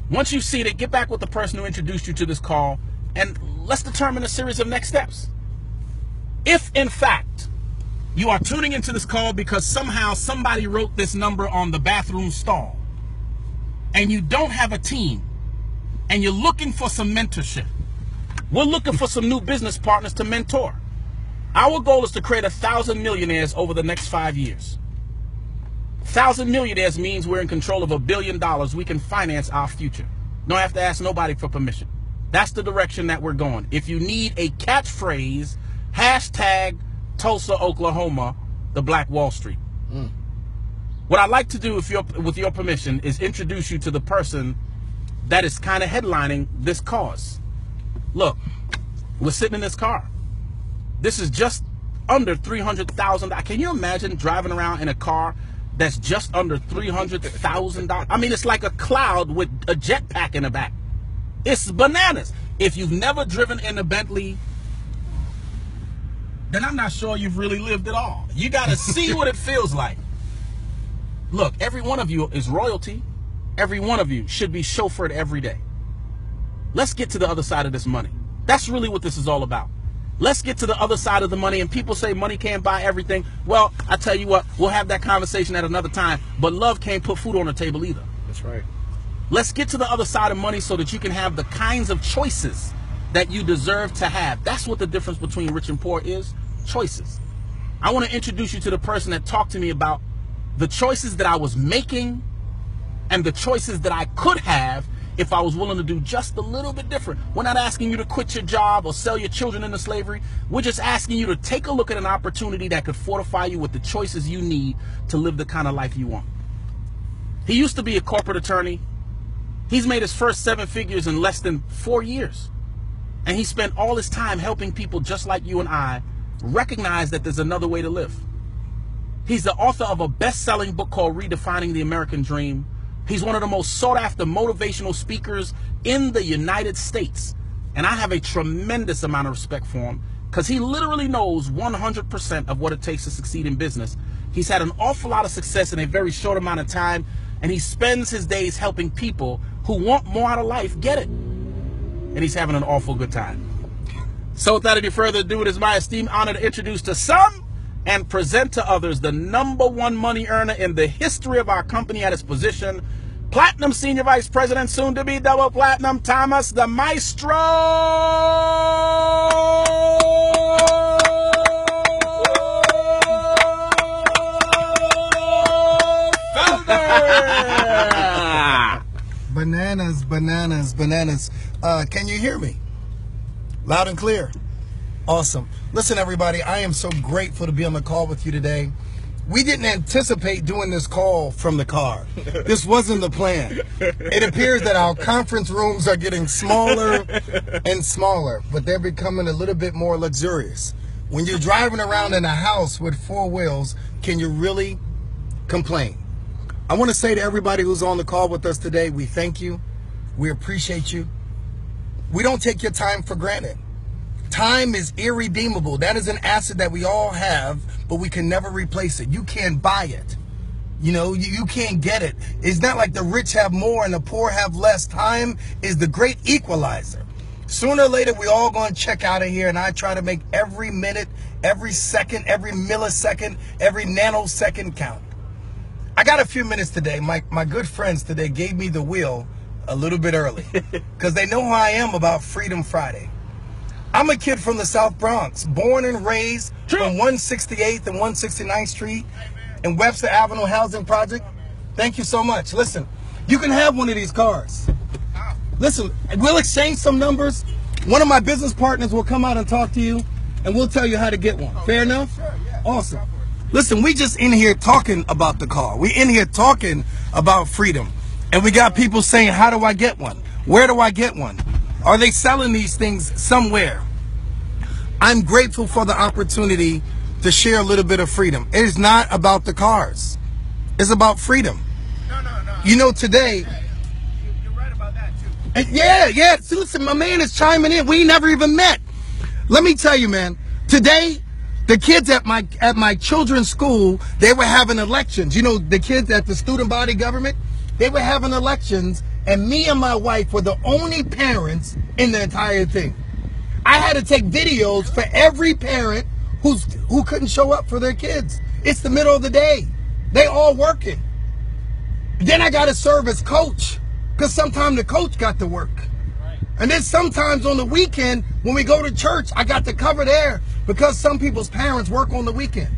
Once you've seen it, get back with the person who introduced you to this call, and let's determine a series of next steps. If, in fact, you are tuning into this call because somehow somebody wrote this number on the bathroom stall, and you don't have a team, and you're looking for some mentorship, we're looking for some new business partners to mentor. Our goal is to create 1,000 millionaires over the next 5 years. 1,000 millionaires means we're in control of $1 billion. We can finance our future. Don't have to ask nobody for permission. That's the direction that we're going. If you need a catchphrase, hashtag Tulsa, Oklahoma, the Black Wall Street. What I'd like to do, with your permission, is introduce you to the person that is kind of headlining this cause. Look, we're sitting in this car. This is just under $300,000. Can you imagine driving around in a car that's just under $300,000? I mean, it's like a cloud with a jetpack in the back. It's bananas. If you've never driven in a Bentley, then I'm not sure you've really lived at all. You got to see what it feels like. Look, every one of you is royalty. Every one of you should be chauffeured every day. Let's get to the other side of this money. That's really what this is all about. Let's get to the other side of the money. And people say money can't buy everything. Well, I tell you what, we'll have that conversation at another time. But love can't put food on the table either. That's right. Let's get to the other side of money so that you can have the kinds of choices that you deserve to have. That's what the difference between rich and poor is. Choices. I want to introduce you to the person that talked to me about the choices that I was making and the choices that I could have if I was willing to do just a little bit different. We're not asking you to quit your job or sell your children into slavery. We're just asking you to take a look at an opportunity that could fortify you with the choices you need to live the kind of life you want. He used to be a corporate attorney. He's made his first 7 figures in less than 4 years. And he spent all his time helping people just like you and I recognize that there's another way to live. He's the author of a best-selling book called Redefining the American Dream. He's one of the most sought-after motivational speakers in the United States. And I have a tremendous amount of respect for him because he literally knows 100% of what it takes to succeed in business. He's had an awful lot of success in a very short amount of time, and he spends his days helping people who want more out of life get it. And he's having an awful good time. So without any further ado, it is my esteemed honor to introduce to some and present to others the #1 money earner in the history of our company at his position, Platinum Senior Vice President, soon to be double platinum, Thomas the Maestro Felder. Bananas, bananas, bananas. Can you hear me? Loud and clear. Awesome. Listen, everybody, I am so grateful to be on the call with you today. We didn't anticipate doing this call from the car. This wasn't the plan. It appears that our conference rooms are getting smaller and smaller, but they're becoming a little bit more luxurious. When you're driving around in a house with 4 wheels, can you really complain? I want to say to everybody who's on the call with us today, we thank you. We appreciate you. We don't take your time for granted. Time is irredeemable. That is an asset that we all have, but we can never replace it. You can't buy it. You know, you can't get it. It's not like the rich have more and the poor have less. Time is the great equalizer. Sooner or later, we all going to check out of here, and I try to make every minute, every second, every millisecond, every nanosecond count. I got a few minutes today. My good friends today gave me the wheel a little bit early because they know who I am about Freedom Friday. I'm a kid from the South Bronx, born and raised from 168th and 169th Street and Webster Avenue Housing Project. Thank you so much. Listen, you can have one of these cars. Listen, we'll exchange some numbers. One of my business partners will come out and talk to you, and we'll tell you how to get one. Fair enough? Awesome. Listen, we just in here talking about the car. We in here talking about freedom. And we got people saying, how do I get one? Where do I get one? Are they selling these things somewhere? I'm grateful for the opportunity to share a little bit of freedom. It is not about the cars. It's about freedom. No. You know, today... You're right about that, too. Yeah. So listen, my man is chiming in. We never even met. Let me tell you, man, today... The kids at my children's school, they were having elections. You know, the kids at the student body government, they were having elections, and me and my wife were the only parents in the entire thing. I had to take videos for every parent who couldn't show up for their kids. It's the middle of the day. They all working. Then I got to serve as coach, because sometimes the coach got to work. And then sometimes on the weekend, when we go to church, I got to cover there because some people's parents work on the weekend.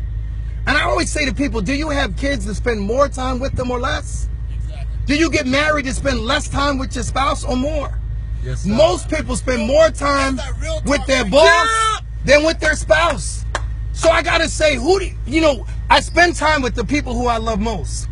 And I always say to people, do you have kids to spend more time with them or less? Exactly. Do you get married to spend less time with your spouse or more? Yes, sir. Most people spend more time with their boss than with their spouse. So I got to say, I spend time with the people who I love most.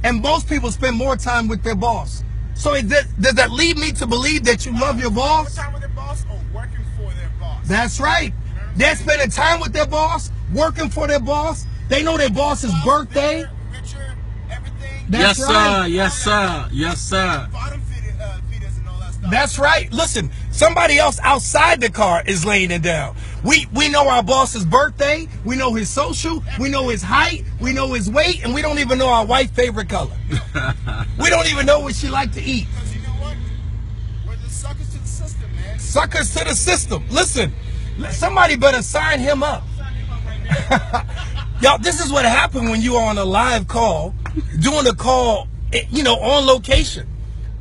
And most people spend more time with their boss. So does that lead me to believe that you love your boss? Time with their boss or working for their boss? That's right. They're spending time with their boss, working for their boss. They know their boss's birthday. Richer, everything. That's right. Yes, sir. Bottom feeders and all that stuff. That's right. Listen, somebody else outside the car is laying it down. We know our boss's birthday. We know his social. We know his height. We know his weight. And we don't even know our wife's favorite color. We don't even know what she likes to eat. Because you know what? We're the suckers to the system, man. Suckers to the system. Listen, somebody better sign him up. Y'all, this is what happened when you are on a live call, doing a call, on location.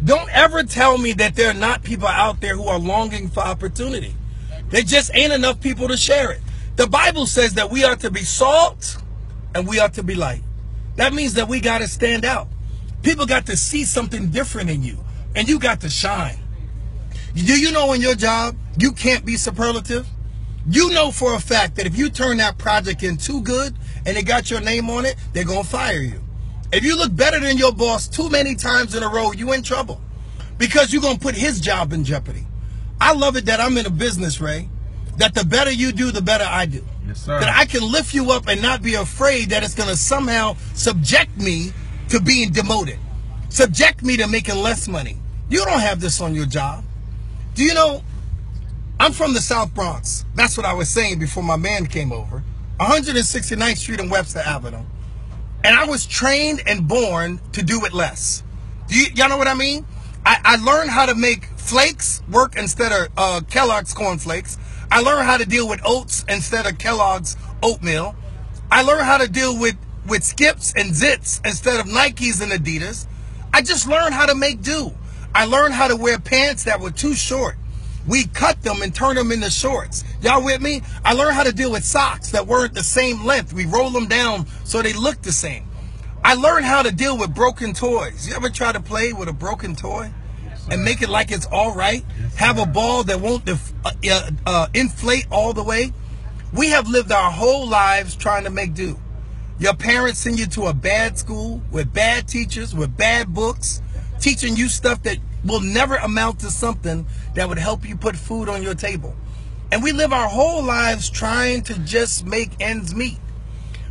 Don't ever tell me that there are not people out there who are longing for opportunity. There just ain't enough people to share it. The Bible says that we are to be salt and we are to be light. That means that we got to stand out. People got to see something different in you, and you got to shine. Do you know in your job, you can't be superlative? You know for a fact that if you turn that project in too good and it got your name on it, they're going to fire you. If you look better than your boss too many times in a row, you in trouble because you're going to put his job in jeopardy. I love it that I'm in a business, Ray, that the better you do, the better I do. Yes, sir. That I can lift you up and not be afraid that it's going to somehow subject me to being demoted, subject me to making less money. You don't have this on your job. Do you know, I'm from the South Bronx. That's what I was saying before my man came over. 169th Street and Webster Avenue. And I was trained and born to do it less. Y'all know what I mean? I learned how to make flakes work instead of Kellogg's cornflakes. I learned how to deal with oats instead of Kellogg's oatmeal. I learned how to deal with Skips and Zits instead of Nikes and Adidas. I just learned how to make do. I learned how to wear pants that were too short. We cut them and turn them into shorts. Y'all with me? I learned how to deal with socks that weren't the same length. We roll them down so they look the same. I learned how to deal with broken toys. You ever try to play with a broken toy? and make it like it's all right, have a ball that won't inflate all the way. We have lived our whole lives trying to make do. Your parents send you to a bad school with bad teachers, with bad books, teaching you stuff that will never amount to something that would help you put food on your table. And we live our whole lives trying to just make ends meet.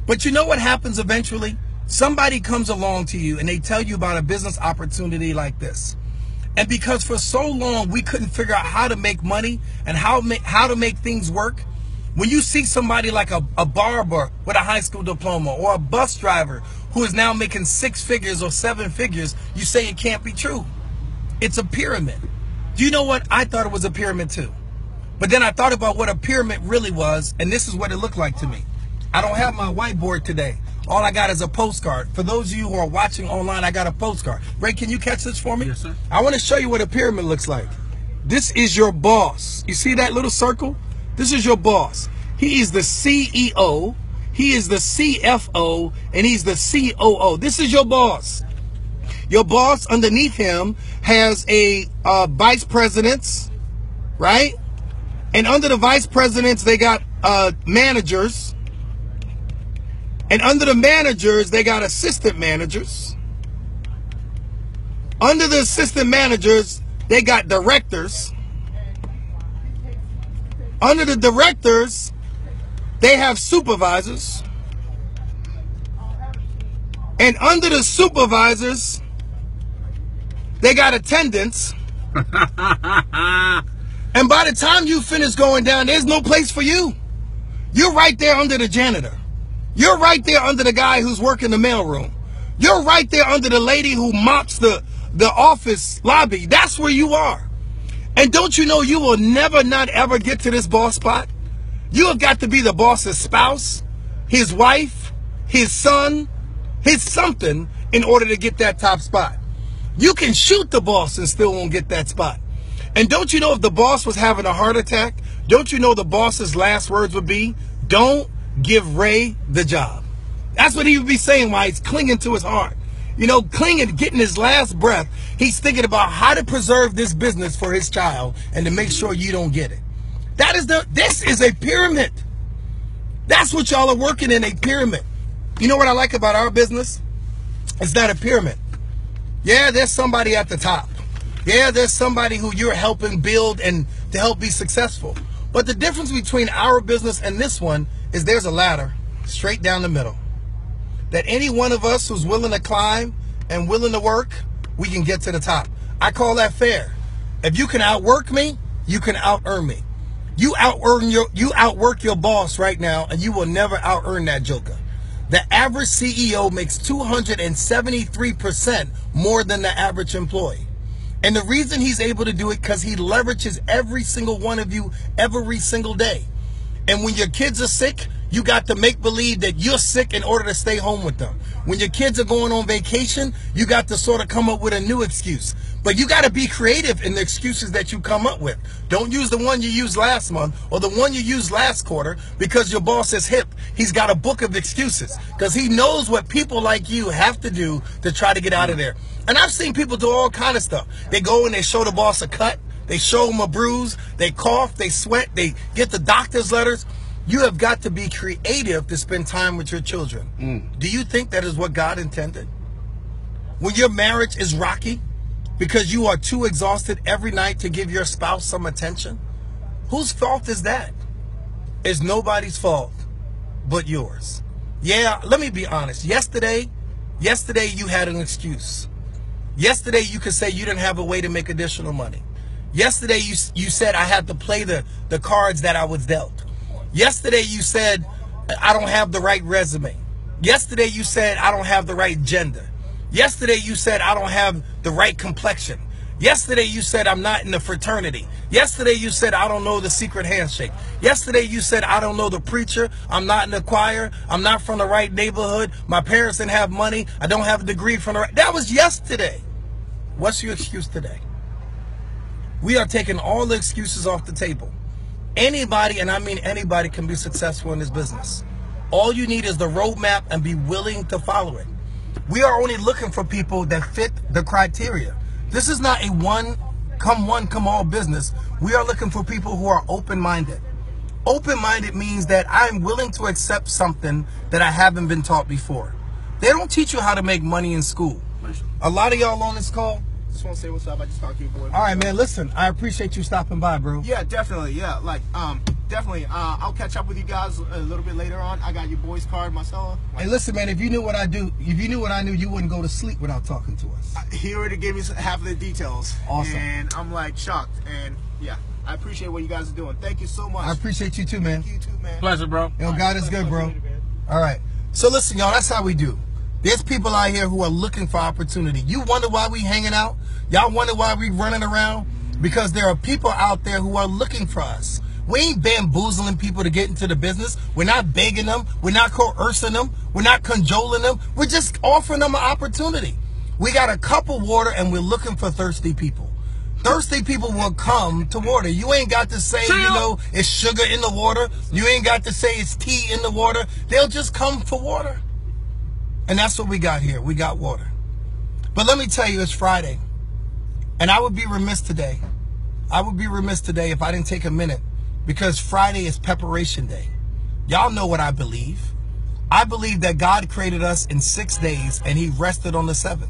But you know what happens eventually? Somebody comes along to you and they tell you about a business opportunity like this. And because for so long we couldn't figure out how to make money and how to make things work, when you see somebody like a barber with a high school diploma or a bus driver who is now making 6 figures or 7 figures, you say it can't be true. It's a pyramid. Do you know what? I thought it was a pyramid too. But then I thought about what a pyramid really was, and this is what it looked like to me. I don't have my whiteboard today. All I got is a postcard. For those of you who are watching online, I got a postcard. Ray, can you catch this for me? Yes, sir. I want to show you what a pyramid looks like. This is your boss. You see that little circle? This is your boss. He is the CEO, he is the CFO, and he's the COO. This is your boss. Your boss underneath him has a vice presidents, right? And under the vice presidents, they got managers. And under the managers, they got assistant managers. Under the assistant managers, they got directors. Under the directors, they have supervisors. And under the supervisors, they got attendants. And by the time you finish going down, there's no place for you. You're right there under the janitor. You're right there under the guy who's working the mailroom. You're right there under the lady who mops the office lobby. That's where you are. And don't you know you will never not ever get to this boss spot? You have got to be the boss's spouse, his wife, his son, his something in order to get that top spot. You can shoot the boss and still won't get that spot. And don't you know if the boss was having a heart attack, don't you know the boss's last words would be, don't give Ray the job. That's what he would be saying while he's clinging to his heart. You know, clinging, getting his last breath. He's thinking about how to preserve this business for his child and to make sure you don't get it. This is a pyramid. That's what y'all are working in, a pyramid. You know what I like about our business? It's not a pyramid. Yeah, there's somebody at the top. Yeah, there's somebody who you're helping build and to help be successful. But the difference between our business and this one is there's a ladder straight down the middle that any one of us who's willing to climb and willing to work, we can get to the top. I call that fair. If you can outwork me, you can out-earn me. You outwork your boss right now, and you will never out-earn that joker. The average CEO makes 273% more than the average employee. And the reason he's able to do it because he leverages every single one of you every single day. And when your kids are sick, you got to make believe that you're sick in order to stay home with them. When your kids are going on vacation, you got to sort of come up with a new excuse. But you got to be creative in the excuses that you come up with. Don't use the one you used last month or the one you used last quarter because your boss is hip. He's got a book of excuses because he knows what people like you have to do to try to get out of there. And I've seen people do all kind of stuff. They go and they show the boss a cut. They show him a bruise. They cough. They sweat. They get the doctor's letters. You have got to be creative to spend time with your children. Do you think that is what God intended? When your marriage is rocky because you are too exhausted every night to give your spouse some attention, whose fault is that? It's nobody's fault but yours. Yeah, let me be honest. Yesterday you had an excuse. Yesterday you could say you didn't have a way to make additional money. Yesterday you said I had to play the cards that I was dealt. Yesterday you said I don't have the right resume. Yesterday you said I don't have the right gender. Yesterday you said I don't have the right complexion. Yesterday you said I'm not in the fraternity. Yesterday you said I don't know the secret handshake. Yesterday you said I don't know the preacher. I'm not in the choir. I'm not from the right neighborhood. My parents didn't have money. I don't have a degree from the right. That was yesterday. What's your excuse today? We are taking all the excuses off the table. Anybody, and I mean anybody, can be successful in this business. All you need is the roadmap and be willing to follow it. We are only looking for people that fit the criteria. This is not a one, come all business. We are looking for people who are open-minded. Open-minded means that I'm willing to accept something that I haven't been taught before. They don't teach you how to make money in school. A lot of y'all on this call. Just want to say what's up. I just talked to you, boy. All right, man. Listen, I appreciate you stopping by, bro. Yeah, definitely. Yeah, like, definitely. I'll catch up with you guys a little bit later on. I got your boy's card, Marcelo. Hey, listen, man. If you knew what I do, if you knew what I knew, you wouldn't go to sleep without talking to us. He already gave me half of the details. Awesome. And I'm like shocked. And yeah, I appreciate what you guys are doing. Thank you so much. I appreciate you too, man. Thank you too, man. Pleasure, bro. You know, God is good, bro. All right. So listen, y'all. That's how we do. There's people out here who are looking for opportunity. You wonder why we hanging out? Y'all wonder why we running around? Because there are people out there who are looking for us. We ain't bamboozling people to get into the business. We're not begging them. We're not coercing them. We're not cajoling them. We're just offering them an opportunity. We got a cup of water and we're looking for thirsty people. Thirsty people will come to water. You ain't got to say, you know, it's sugar in the water. You ain't got to say it's tea in the water. They'll just come for water. And that's what we got here. We got water. But let me tell you, it's Friday. And I would be remiss today. I would be remiss today if I didn't take a minute, because Friday is preparation day. Y'all know what I believe. I believe that God created us in 6 days and he rested on the 7th.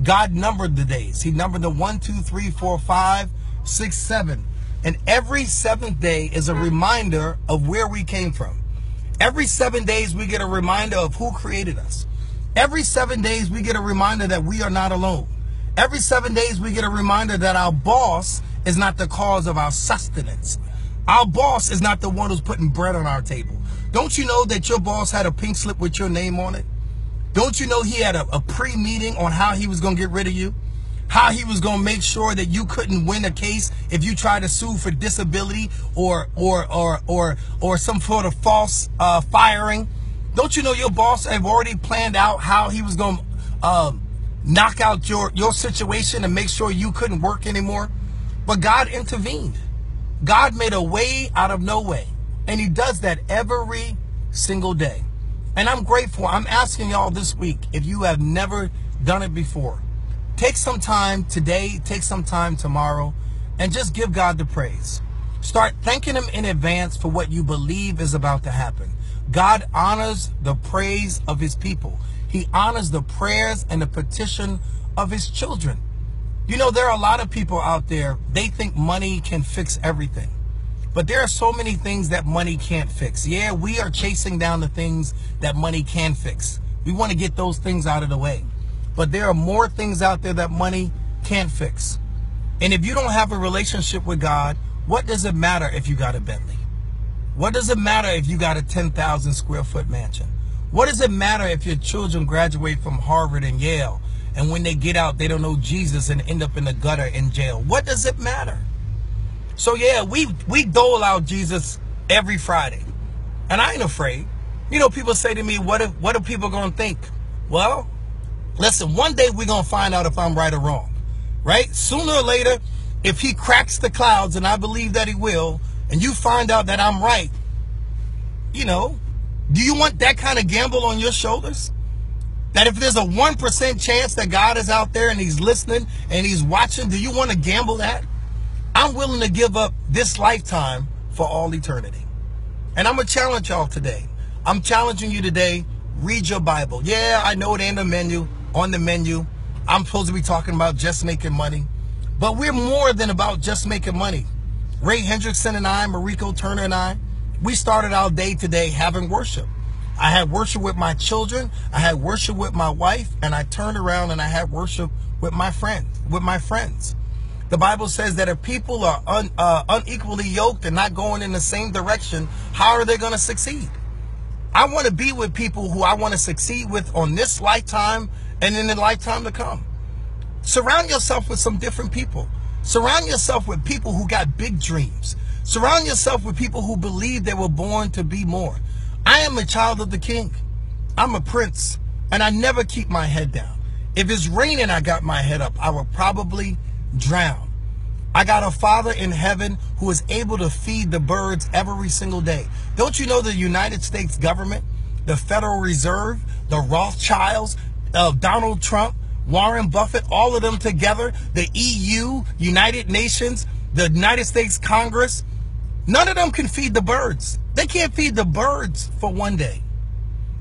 God numbered the days. He numbered the 1, 2, 3, 4, 5, 6, 7. And every 7th day is a reminder of where we came from. Every 7 days we get a reminder of who created us. Every 7 days we get a reminder that we are not alone. Every 7 days we get a reminder that our boss is not the cause of our sustenance. Our boss is not the one who's putting bread on our table. Don't you know that your boss had a pink slip with your name on it? Don't you know he had a pre-meeting on how he was going to get rid of you? How he was going to make sure that you couldn't win a case if you tried to sue for disability or some sort of false firing? Don't you know your boss have already planned out how he was going to knock out your situation and make sure you couldn't work anymore? But God intervened. God made a way out of no way. And he does that every single day. And I'm grateful. I'm asking y'all this week, if you have never done it before, take some time today, take some time tomorrow, and just give God the praise. Start thanking him in advance for what you believe is about to happen. God honors the praise of his people. He honors the prayers and the petition of his children. You know, there are a lot of people out there, they think money can fix everything. But there are so many things that money can't fix. Yeah, we are chasing down the things that money can fix. We want to get those things out of the way. But there are more things out there that money can't fix. And if you don't have a relationship with God, what does it matter if you got a Bentley? What does it matter if you got a 10,000 square foot mansion? What does it matter if your children graduate from Harvard and Yale, and when they get out, they don't know Jesus and end up in the gutter in jail? What does it matter? So yeah, we dole out Jesus every Friday. And I ain't afraid. You know, people say to me, what are people going to think? Well, listen, one day we're going to find out if I'm right or wrong. Right? Sooner or later, if he cracks the clouds, and I believe that he will, and you find out that I'm right, you know, do you want that kind of gamble on your shoulders? That if there's a 1% chance that God is out there and he's listening and he's watching, do you want to gamble that? I'm willing to give up this lifetime for all eternity. And I'm going to challenge y'all today. I'm challenging you today, read your Bible. Yeah, I know it ain't on the menu. I'm supposed to be talking about just making money. But we're more than about just making money. Ray Hendrickson and I, Mariko Turner and I, we started our day today having worship. I had worship with my children. I had worship with my wife. And I turned around and I had worship with my friends. The Bible says that if people are unequally yoked and not going in the same direction, how are they going to succeed? I want to be with people who I want to succeed with on this lifetime and in the lifetime to come. Surround yourself with some different people. Surround yourself with people who got big dreams. Surround yourself with people who believe they were born to be more. I am a child of the King. I'm a prince, and I never keep my head down. If it's raining, I got my head up. I will probably drown. I got a Father in heaven who is able to feed the birds every single day. Don't you know the United States government, the Federal Reserve, the Rothschilds, Donald Trump, Warren Buffett, all of them together, the EU, United Nations, the United States Congress, none of them can feed the birds. They can't feed the birds for one day.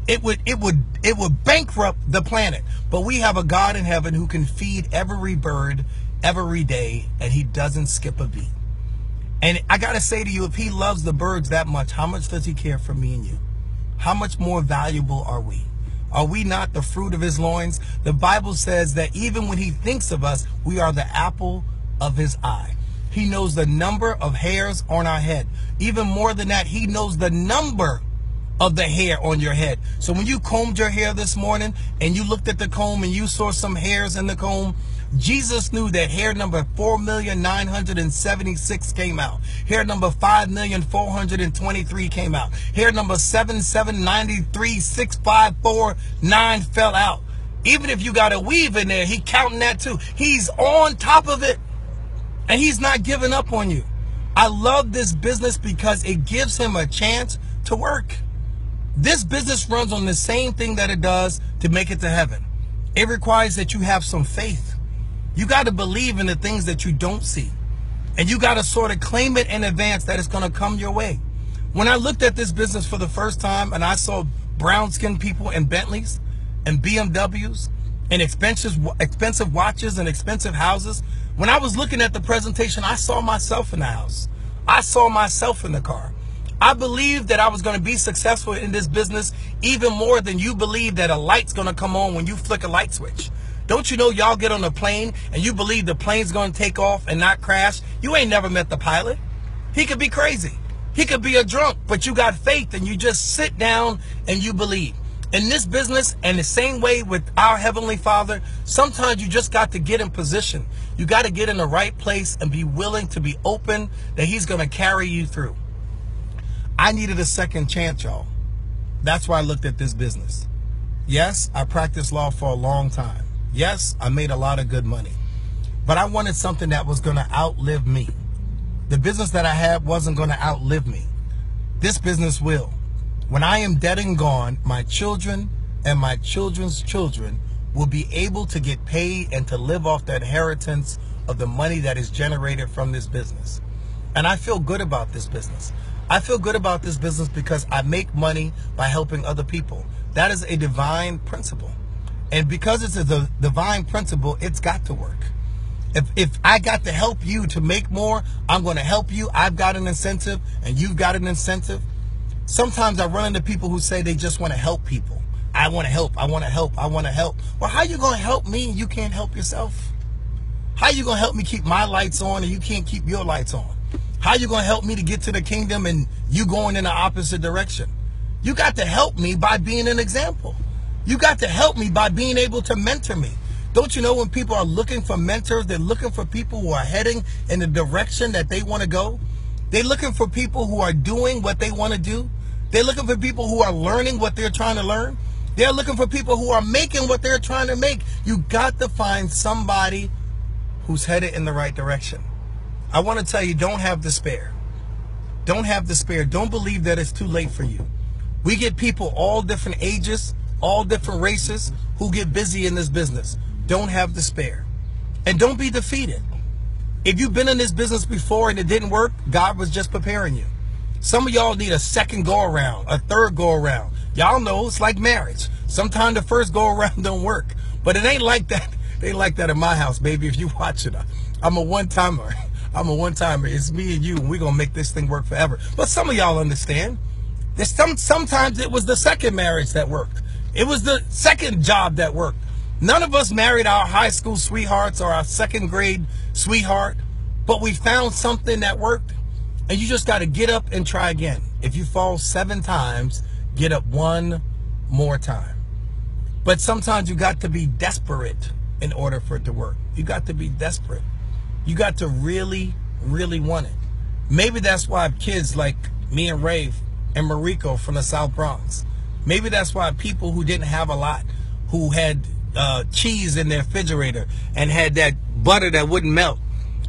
It would bankrupt the planet. But we have a God in heaven who can feed every bird every day, and he doesn't skip a beat. And I got to say to you, if he loves the birds that much, how much does he care for me and you? How much more valuable are we? Are we not the fruit of his loins? The Bible says that even when he thinks of us, we are the apple of his eye. He knows the number of hairs on our head. Even more than that, he knows the number of the hair on your head. So when you combed your hair this morning and you looked at the comb and you saw some hairs in the comb, Jesus knew that hair number 4,976 came out. Hair number 5,423 came out. Hair number 7,793,654,9 fell out. Even if you got a weave in there, he counting that too. He's on top of it, and he's not giving up on you. I love this business because it gives him a chance to work. This business runs on the same thing that it does to make it to heaven. It requires that you have some faith. You got to believe in the things that you don't see. And you got to sort of claim it in advance that it's going to come your way. When I looked at this business for the first time and I saw brown-skinned people in Bentleys and BMWs and expensive watches and expensive houses, when I was looking at the presentation, I saw myself in the house. I saw myself in the car. I believed that I was going to be successful in this business even more than you believe that a light's going to come on when you flick a light switch. Don't you know y'all get on a plane and you believe the plane's going to take off and not crash? You ain't never met the pilot. He could be crazy. He could be a drunk, but you got faith and you just sit down and you believe. In this business, and the same way with our Heavenly Father, sometimes you just got to get in position. You got to get in the right place and be willing to be open that he's going to carry you through. I needed a second chance, y'all. That's why I looked at this business. Yes, I practiced law for a long time. Yes, I made a lot of good money, but I wanted something that was going to outlive me. The business that I had wasn't going to outlive me. This business will. When I am dead and gone, my children and my children's children will be able to get paid and to live off the inheritance of the money that is generated from this business. And I feel good about this business. I feel good about this business because I make money by helping other people. That is a divine principle. And because it's a divine principle, it's got to work. If I got to help you to make more, I'm going to help you. I've got an incentive and you've got an incentive. Sometimes I run into people who say they just want to help people. I want to help. I want to help. I want to help. Well, how you going to help me and you can't help yourself? How you going to help me keep my lights on and you can't keep your lights on? How you going to help me to get to the kingdom and you going in the opposite direction? You got to help me by being an example. You got to help me by being able to mentor me. Don't you know when people are looking for mentors, they're looking for people who are heading in the direction that they want to go? They're looking for people who are doing what they want to do. They're looking for people who are learning what they're trying to learn. They're looking for people who are making what they're trying to make. You got to find somebody who's headed in the right direction. I want to tell you, don't have despair. Don't have despair. Don't believe that it's too late for you. We get people all different ages, all different races who get busy in this business. Don't have despair. And don't be defeated. If you've been in this business before and it didn't work, God was just preparing you. Some of y'all need a second go around, a third go around. Y'all know it's like marriage. Sometimes the first go around don't work, but it ain't like that. It ain't like that in my house, baby. If you watch it, I'm a one-timer. I'm a one-timer. It's me and you, and we're going to make this thing work forever. But some of y'all understand. Sometimes it was the second marriage that worked. It was the second job that worked. None of us married our high school sweethearts or our second grade sweetheart, but we found something that worked, and you just got to get up and try again. If you fall 7 times, get up 1 more time. But sometimes you got to be desperate in order for it to work. You got to be desperate. You got to really, really want it. Maybe that's why kids like me and Rave and Mariko from the South Bronx, maybe that's why people who didn't have a lot, who had cheese in their refrigerator and had that butter that wouldn't melt,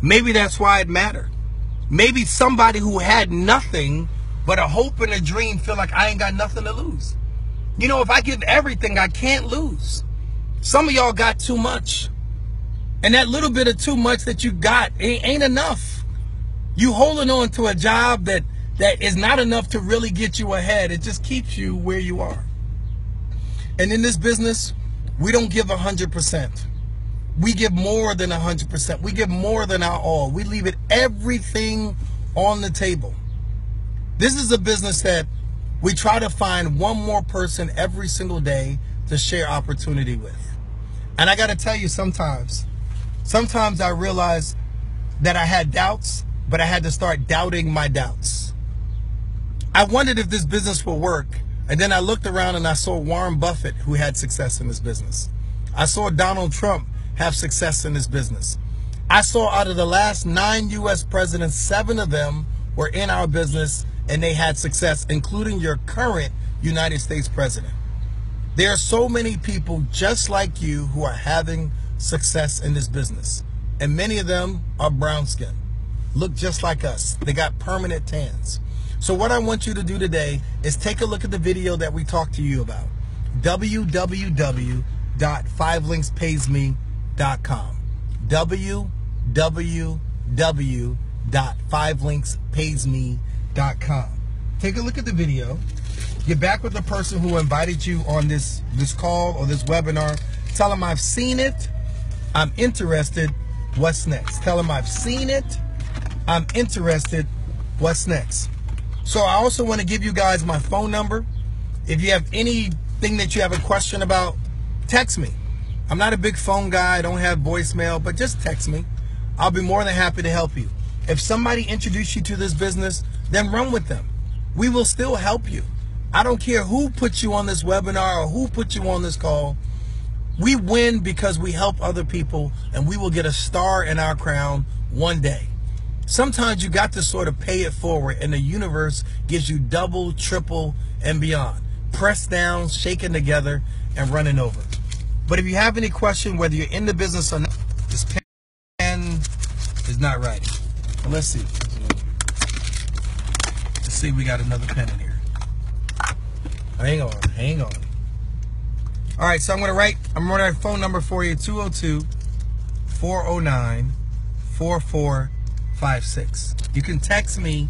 maybe that's why it mattered. Maybe somebody who had nothing but a hope and a dream feel like I ain't got nothing to lose. You know, if I give everything, I can't lose. Some of y'all got too much. And that little bit of too much that you got ain't enough. You holding on to a job that is not enough to really get you ahead. It just keeps you where you are. And in this business, we don't give 100%. We give more than 100%. We give more than our all. We leave it everything on the table. This is a business that we try to find one more person every single day to share opportunity with. And I got to tell you, sometimes I realized that I had doubts, but I had to start doubting my doubts. I wondered if this business would work. And then I looked around and I saw Warren Buffett, who had success in this business. I saw Donald Trump have success in this business. I saw out of the last 9 U.S. presidents, 7 of them were in our business and they had success, including your current United States president. There are so many people just like you who are having success in this business. And many of them are brown skin, look just like us. They got permanent tans. So what I want you to do today is take a look at the video that we talked to you about. www.5linkspaysme.com. www.5linkspaysme.com. Take a look at the video. Get back with the person who invited you on this call or this webinar. Tell them I've seen it. I'm interested. What's next? Tell them I've seen it. I'm interested. What's next? So I also want to give you guys my phone number. If you have anything that you have a question about, text me. I'm not a big phone guy. I don't have voicemail, but just text me. I'll be more than happy to help you. If somebody introduced you to this business, then run with them. We will still help you. I don't care who put you on this webinar or who put you on this call. We win because we help other people, and we will get a star in our crown one day. Sometimes you got to sort of pay it forward, and the universe gives you double, triple, and beyond. Pressed down, shaken together, and running over. But if you have any question, whether you're in the business or not, this pen is not writing. Well, let's see. Let's see if we got another pen in here. Hang on. All right, so I'm gonna write a phone number for you, 202-409-4456. You can text me.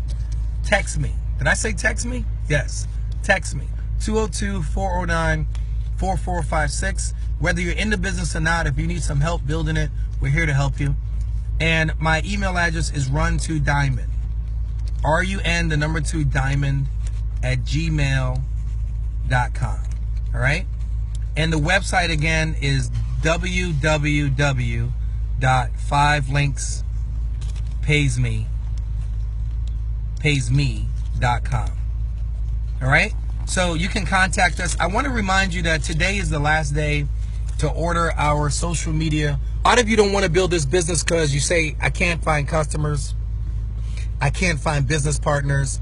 Did I say text me? Yes, text me, 202-409-4456. Whether you're in the business or not, if you need some help building it, we're here to help you. And my email address is run2diamond, RUN, the number 2, diamond, @gmail.com. All right? And the website again is www.5linkspaysme.com. All right? So you can contact us. I want to remind you that today is the last day to order our social media. A lot of you don't want to build this business because you say, I can't find customers, I can't find business partners.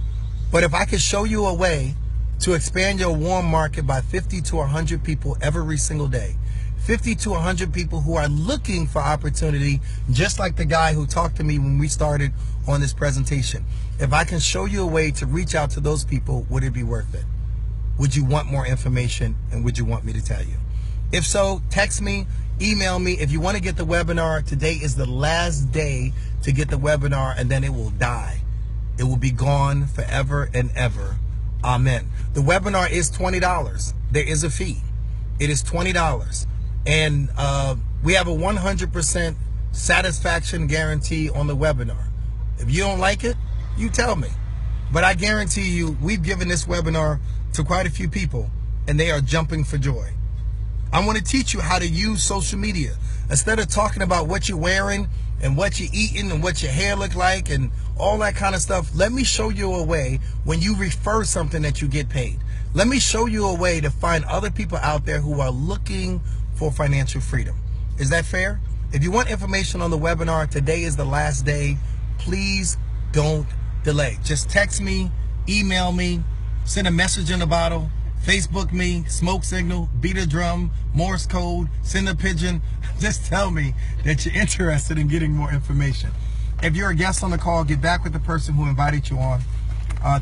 But if I could show you a way to expand your warm market by 50 to 100 people every single day, 50 to 100 people who are looking for opportunity, just like the guy who talked to me when we started on this presentation. If I can show you a way to reach out to those people, would it be worth it? Would you want more information, and would you want me to tell you? If so, text me, email me. If you want to get the webinar, today is the last day to get the webinar, and then it will die. It will be gone forever and ever. Amen. The webinar is $20. There is a fee. It is $20. And we have a 100% satisfaction guarantee on the webinar. If you don't like it, you tell me. But I guarantee you, we've given this webinar to quite a few people, and they are jumping for joy. I want to teach you how to use social media. Instead of talking about what you're wearing and what you're eating and what your hair look like and all that kind of stuff, let me show you a way when you refer something that you get paid. Let me show you a way to find other people out there who are looking for financial freedom. Is that fair? If you want information on the webinar, today is the last day. Please don't delay. Just text me, email me, send a message in a bottle, Facebook me, smoke signal, beat a drum, Morse code, send a pigeon. Just tell me that you're interested in getting more information. If you're a guest on the call, get back with the person who invited you on.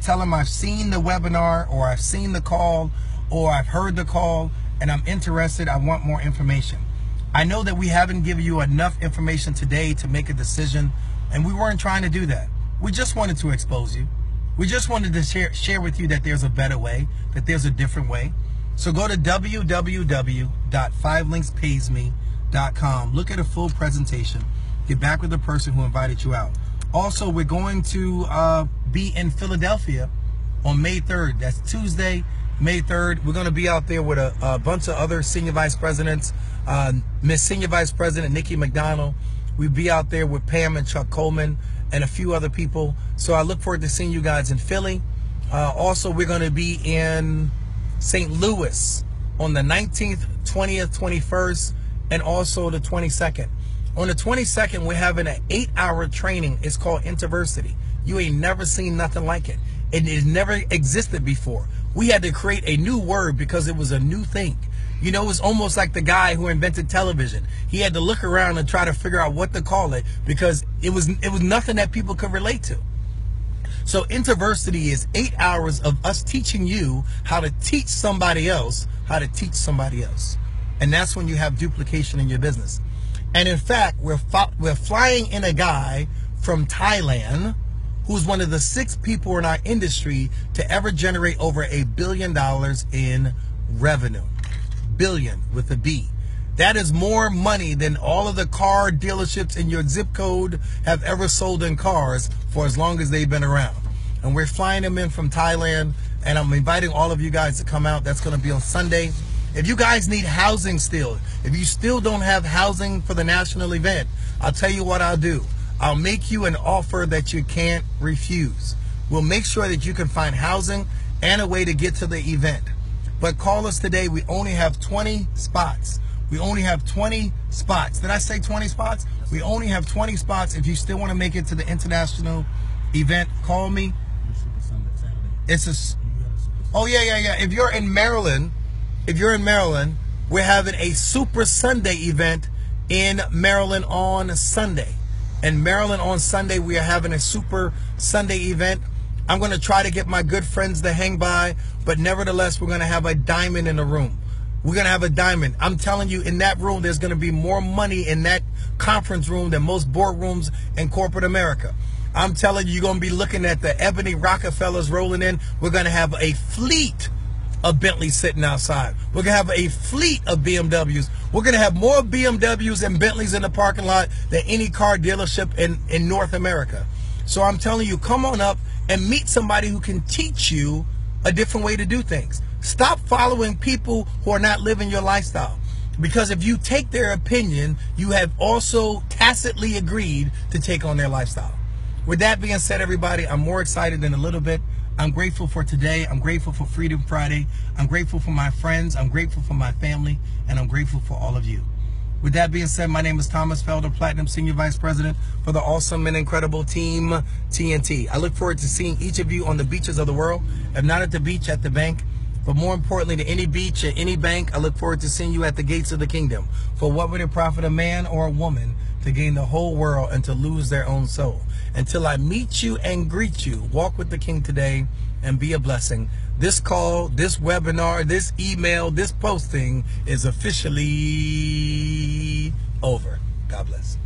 Tell them I've seen the webinar, or I've seen the call, or I've heard the call, and I'm interested. I want more information. I know that we haven't given you enough information today to make a decision, and we weren't trying to do that. We just wanted to expose you. We just wanted to share with you that there's a better way, that there's a different way. So go to www.5linkspaysme.com. Look at a full presentation. Get back with the person who invited you out. Also, we're going to be in Philadelphia on May 3rd. That's Tuesday, May 3rd. We're going to be out there with a bunch of other senior vice presidents. Miss Senior Vice President Nikki McDonald. We'll be out there with Pam and Chuck Coleman and a few other people. So I look forward to seeing you guys in Philly. Also, we're going to be in St. Louis on the 19th, 20th, 21st, and also the 22nd. On the 22nd, we're having an 8-hour training. It's called Interversity. You ain't never seen nothing like it. It has never existed before. We had to create a new word because it was a new thing. You know, it's almost like the guy who invented television. He had to look around and try to figure out what to call it because it was nothing that people could relate to. So Interversity is 8 hours of us teaching you how to teach somebody else how to teach somebody else. And that's when you have duplication in your business. And in fact, we're flying in a guy from Thailand who's one of the 6 people in our industry to ever generate over $1 billion in revenue. Billion with a B. That is more money than all of the car dealerships in your zip code have ever sold in cars for as long as they've been around. And we're flying them in from Thailand, and I'm inviting all of you guys to come out. That's going to be on Sunday. If you guys need housing still, if you still don't have housing for the national event, I'll tell you what I'll do. I'll make you an offer that you can't refuse. We'll make sure that you can find housing and a way to get to the event. But call us today. We only have 20 spots. We only have 20 spots. Did I say 20 spots? We only have 20 spots. If you still want to make it to the international event, call me. It's a... Oh, yeah. If you're in Maryland, we're having a Super Sunday event in Maryland on Sunday. In Maryland on Sunday, we are having a Super Sunday event. I'm going to try to get my good friends to hang by, but nevertheless, we're going to have a diamond in the room. We're going to have a diamond. I'm telling you, in that room, there's going to be more money in that conference room than most boardrooms in corporate America. I'm telling you, you're going to be looking at the ebony Rockefellers rolling in. We're going to have a fleet of Bentleys sitting outside. We're going to have a fleet of BMWs. We're going to have more BMWs and Bentleys in the parking lot than any car dealership in North America. So I'm telling you, come on up and meet somebody who can teach you a different way to do things. Stop following people who are not living your lifestyle. Because if you take their opinion, you have also tacitly agreed to take on their lifestyle. With that being said, everybody, I'm more excited than a little bit. I'm grateful for today. I'm grateful for Freedom Friday. I'm grateful for my friends. I'm grateful for my family. And I'm grateful for all of you. With that being said, my name is Thomas Felder, Platinum Senior Vice President for the awesome and incredible team TNT. I look forward to seeing each of you on the beaches of the world. If not at the beach, at the bank. But more importantly, to any beach or any bank, I look forward to seeing you at the gates of the kingdom. For what would it profit a man or a woman to gain the whole world and to lose their own soul? Until I meet you and greet you, walk with the King today and be a blessing. This call, this webinar, this email, this posting is officially over. God bless.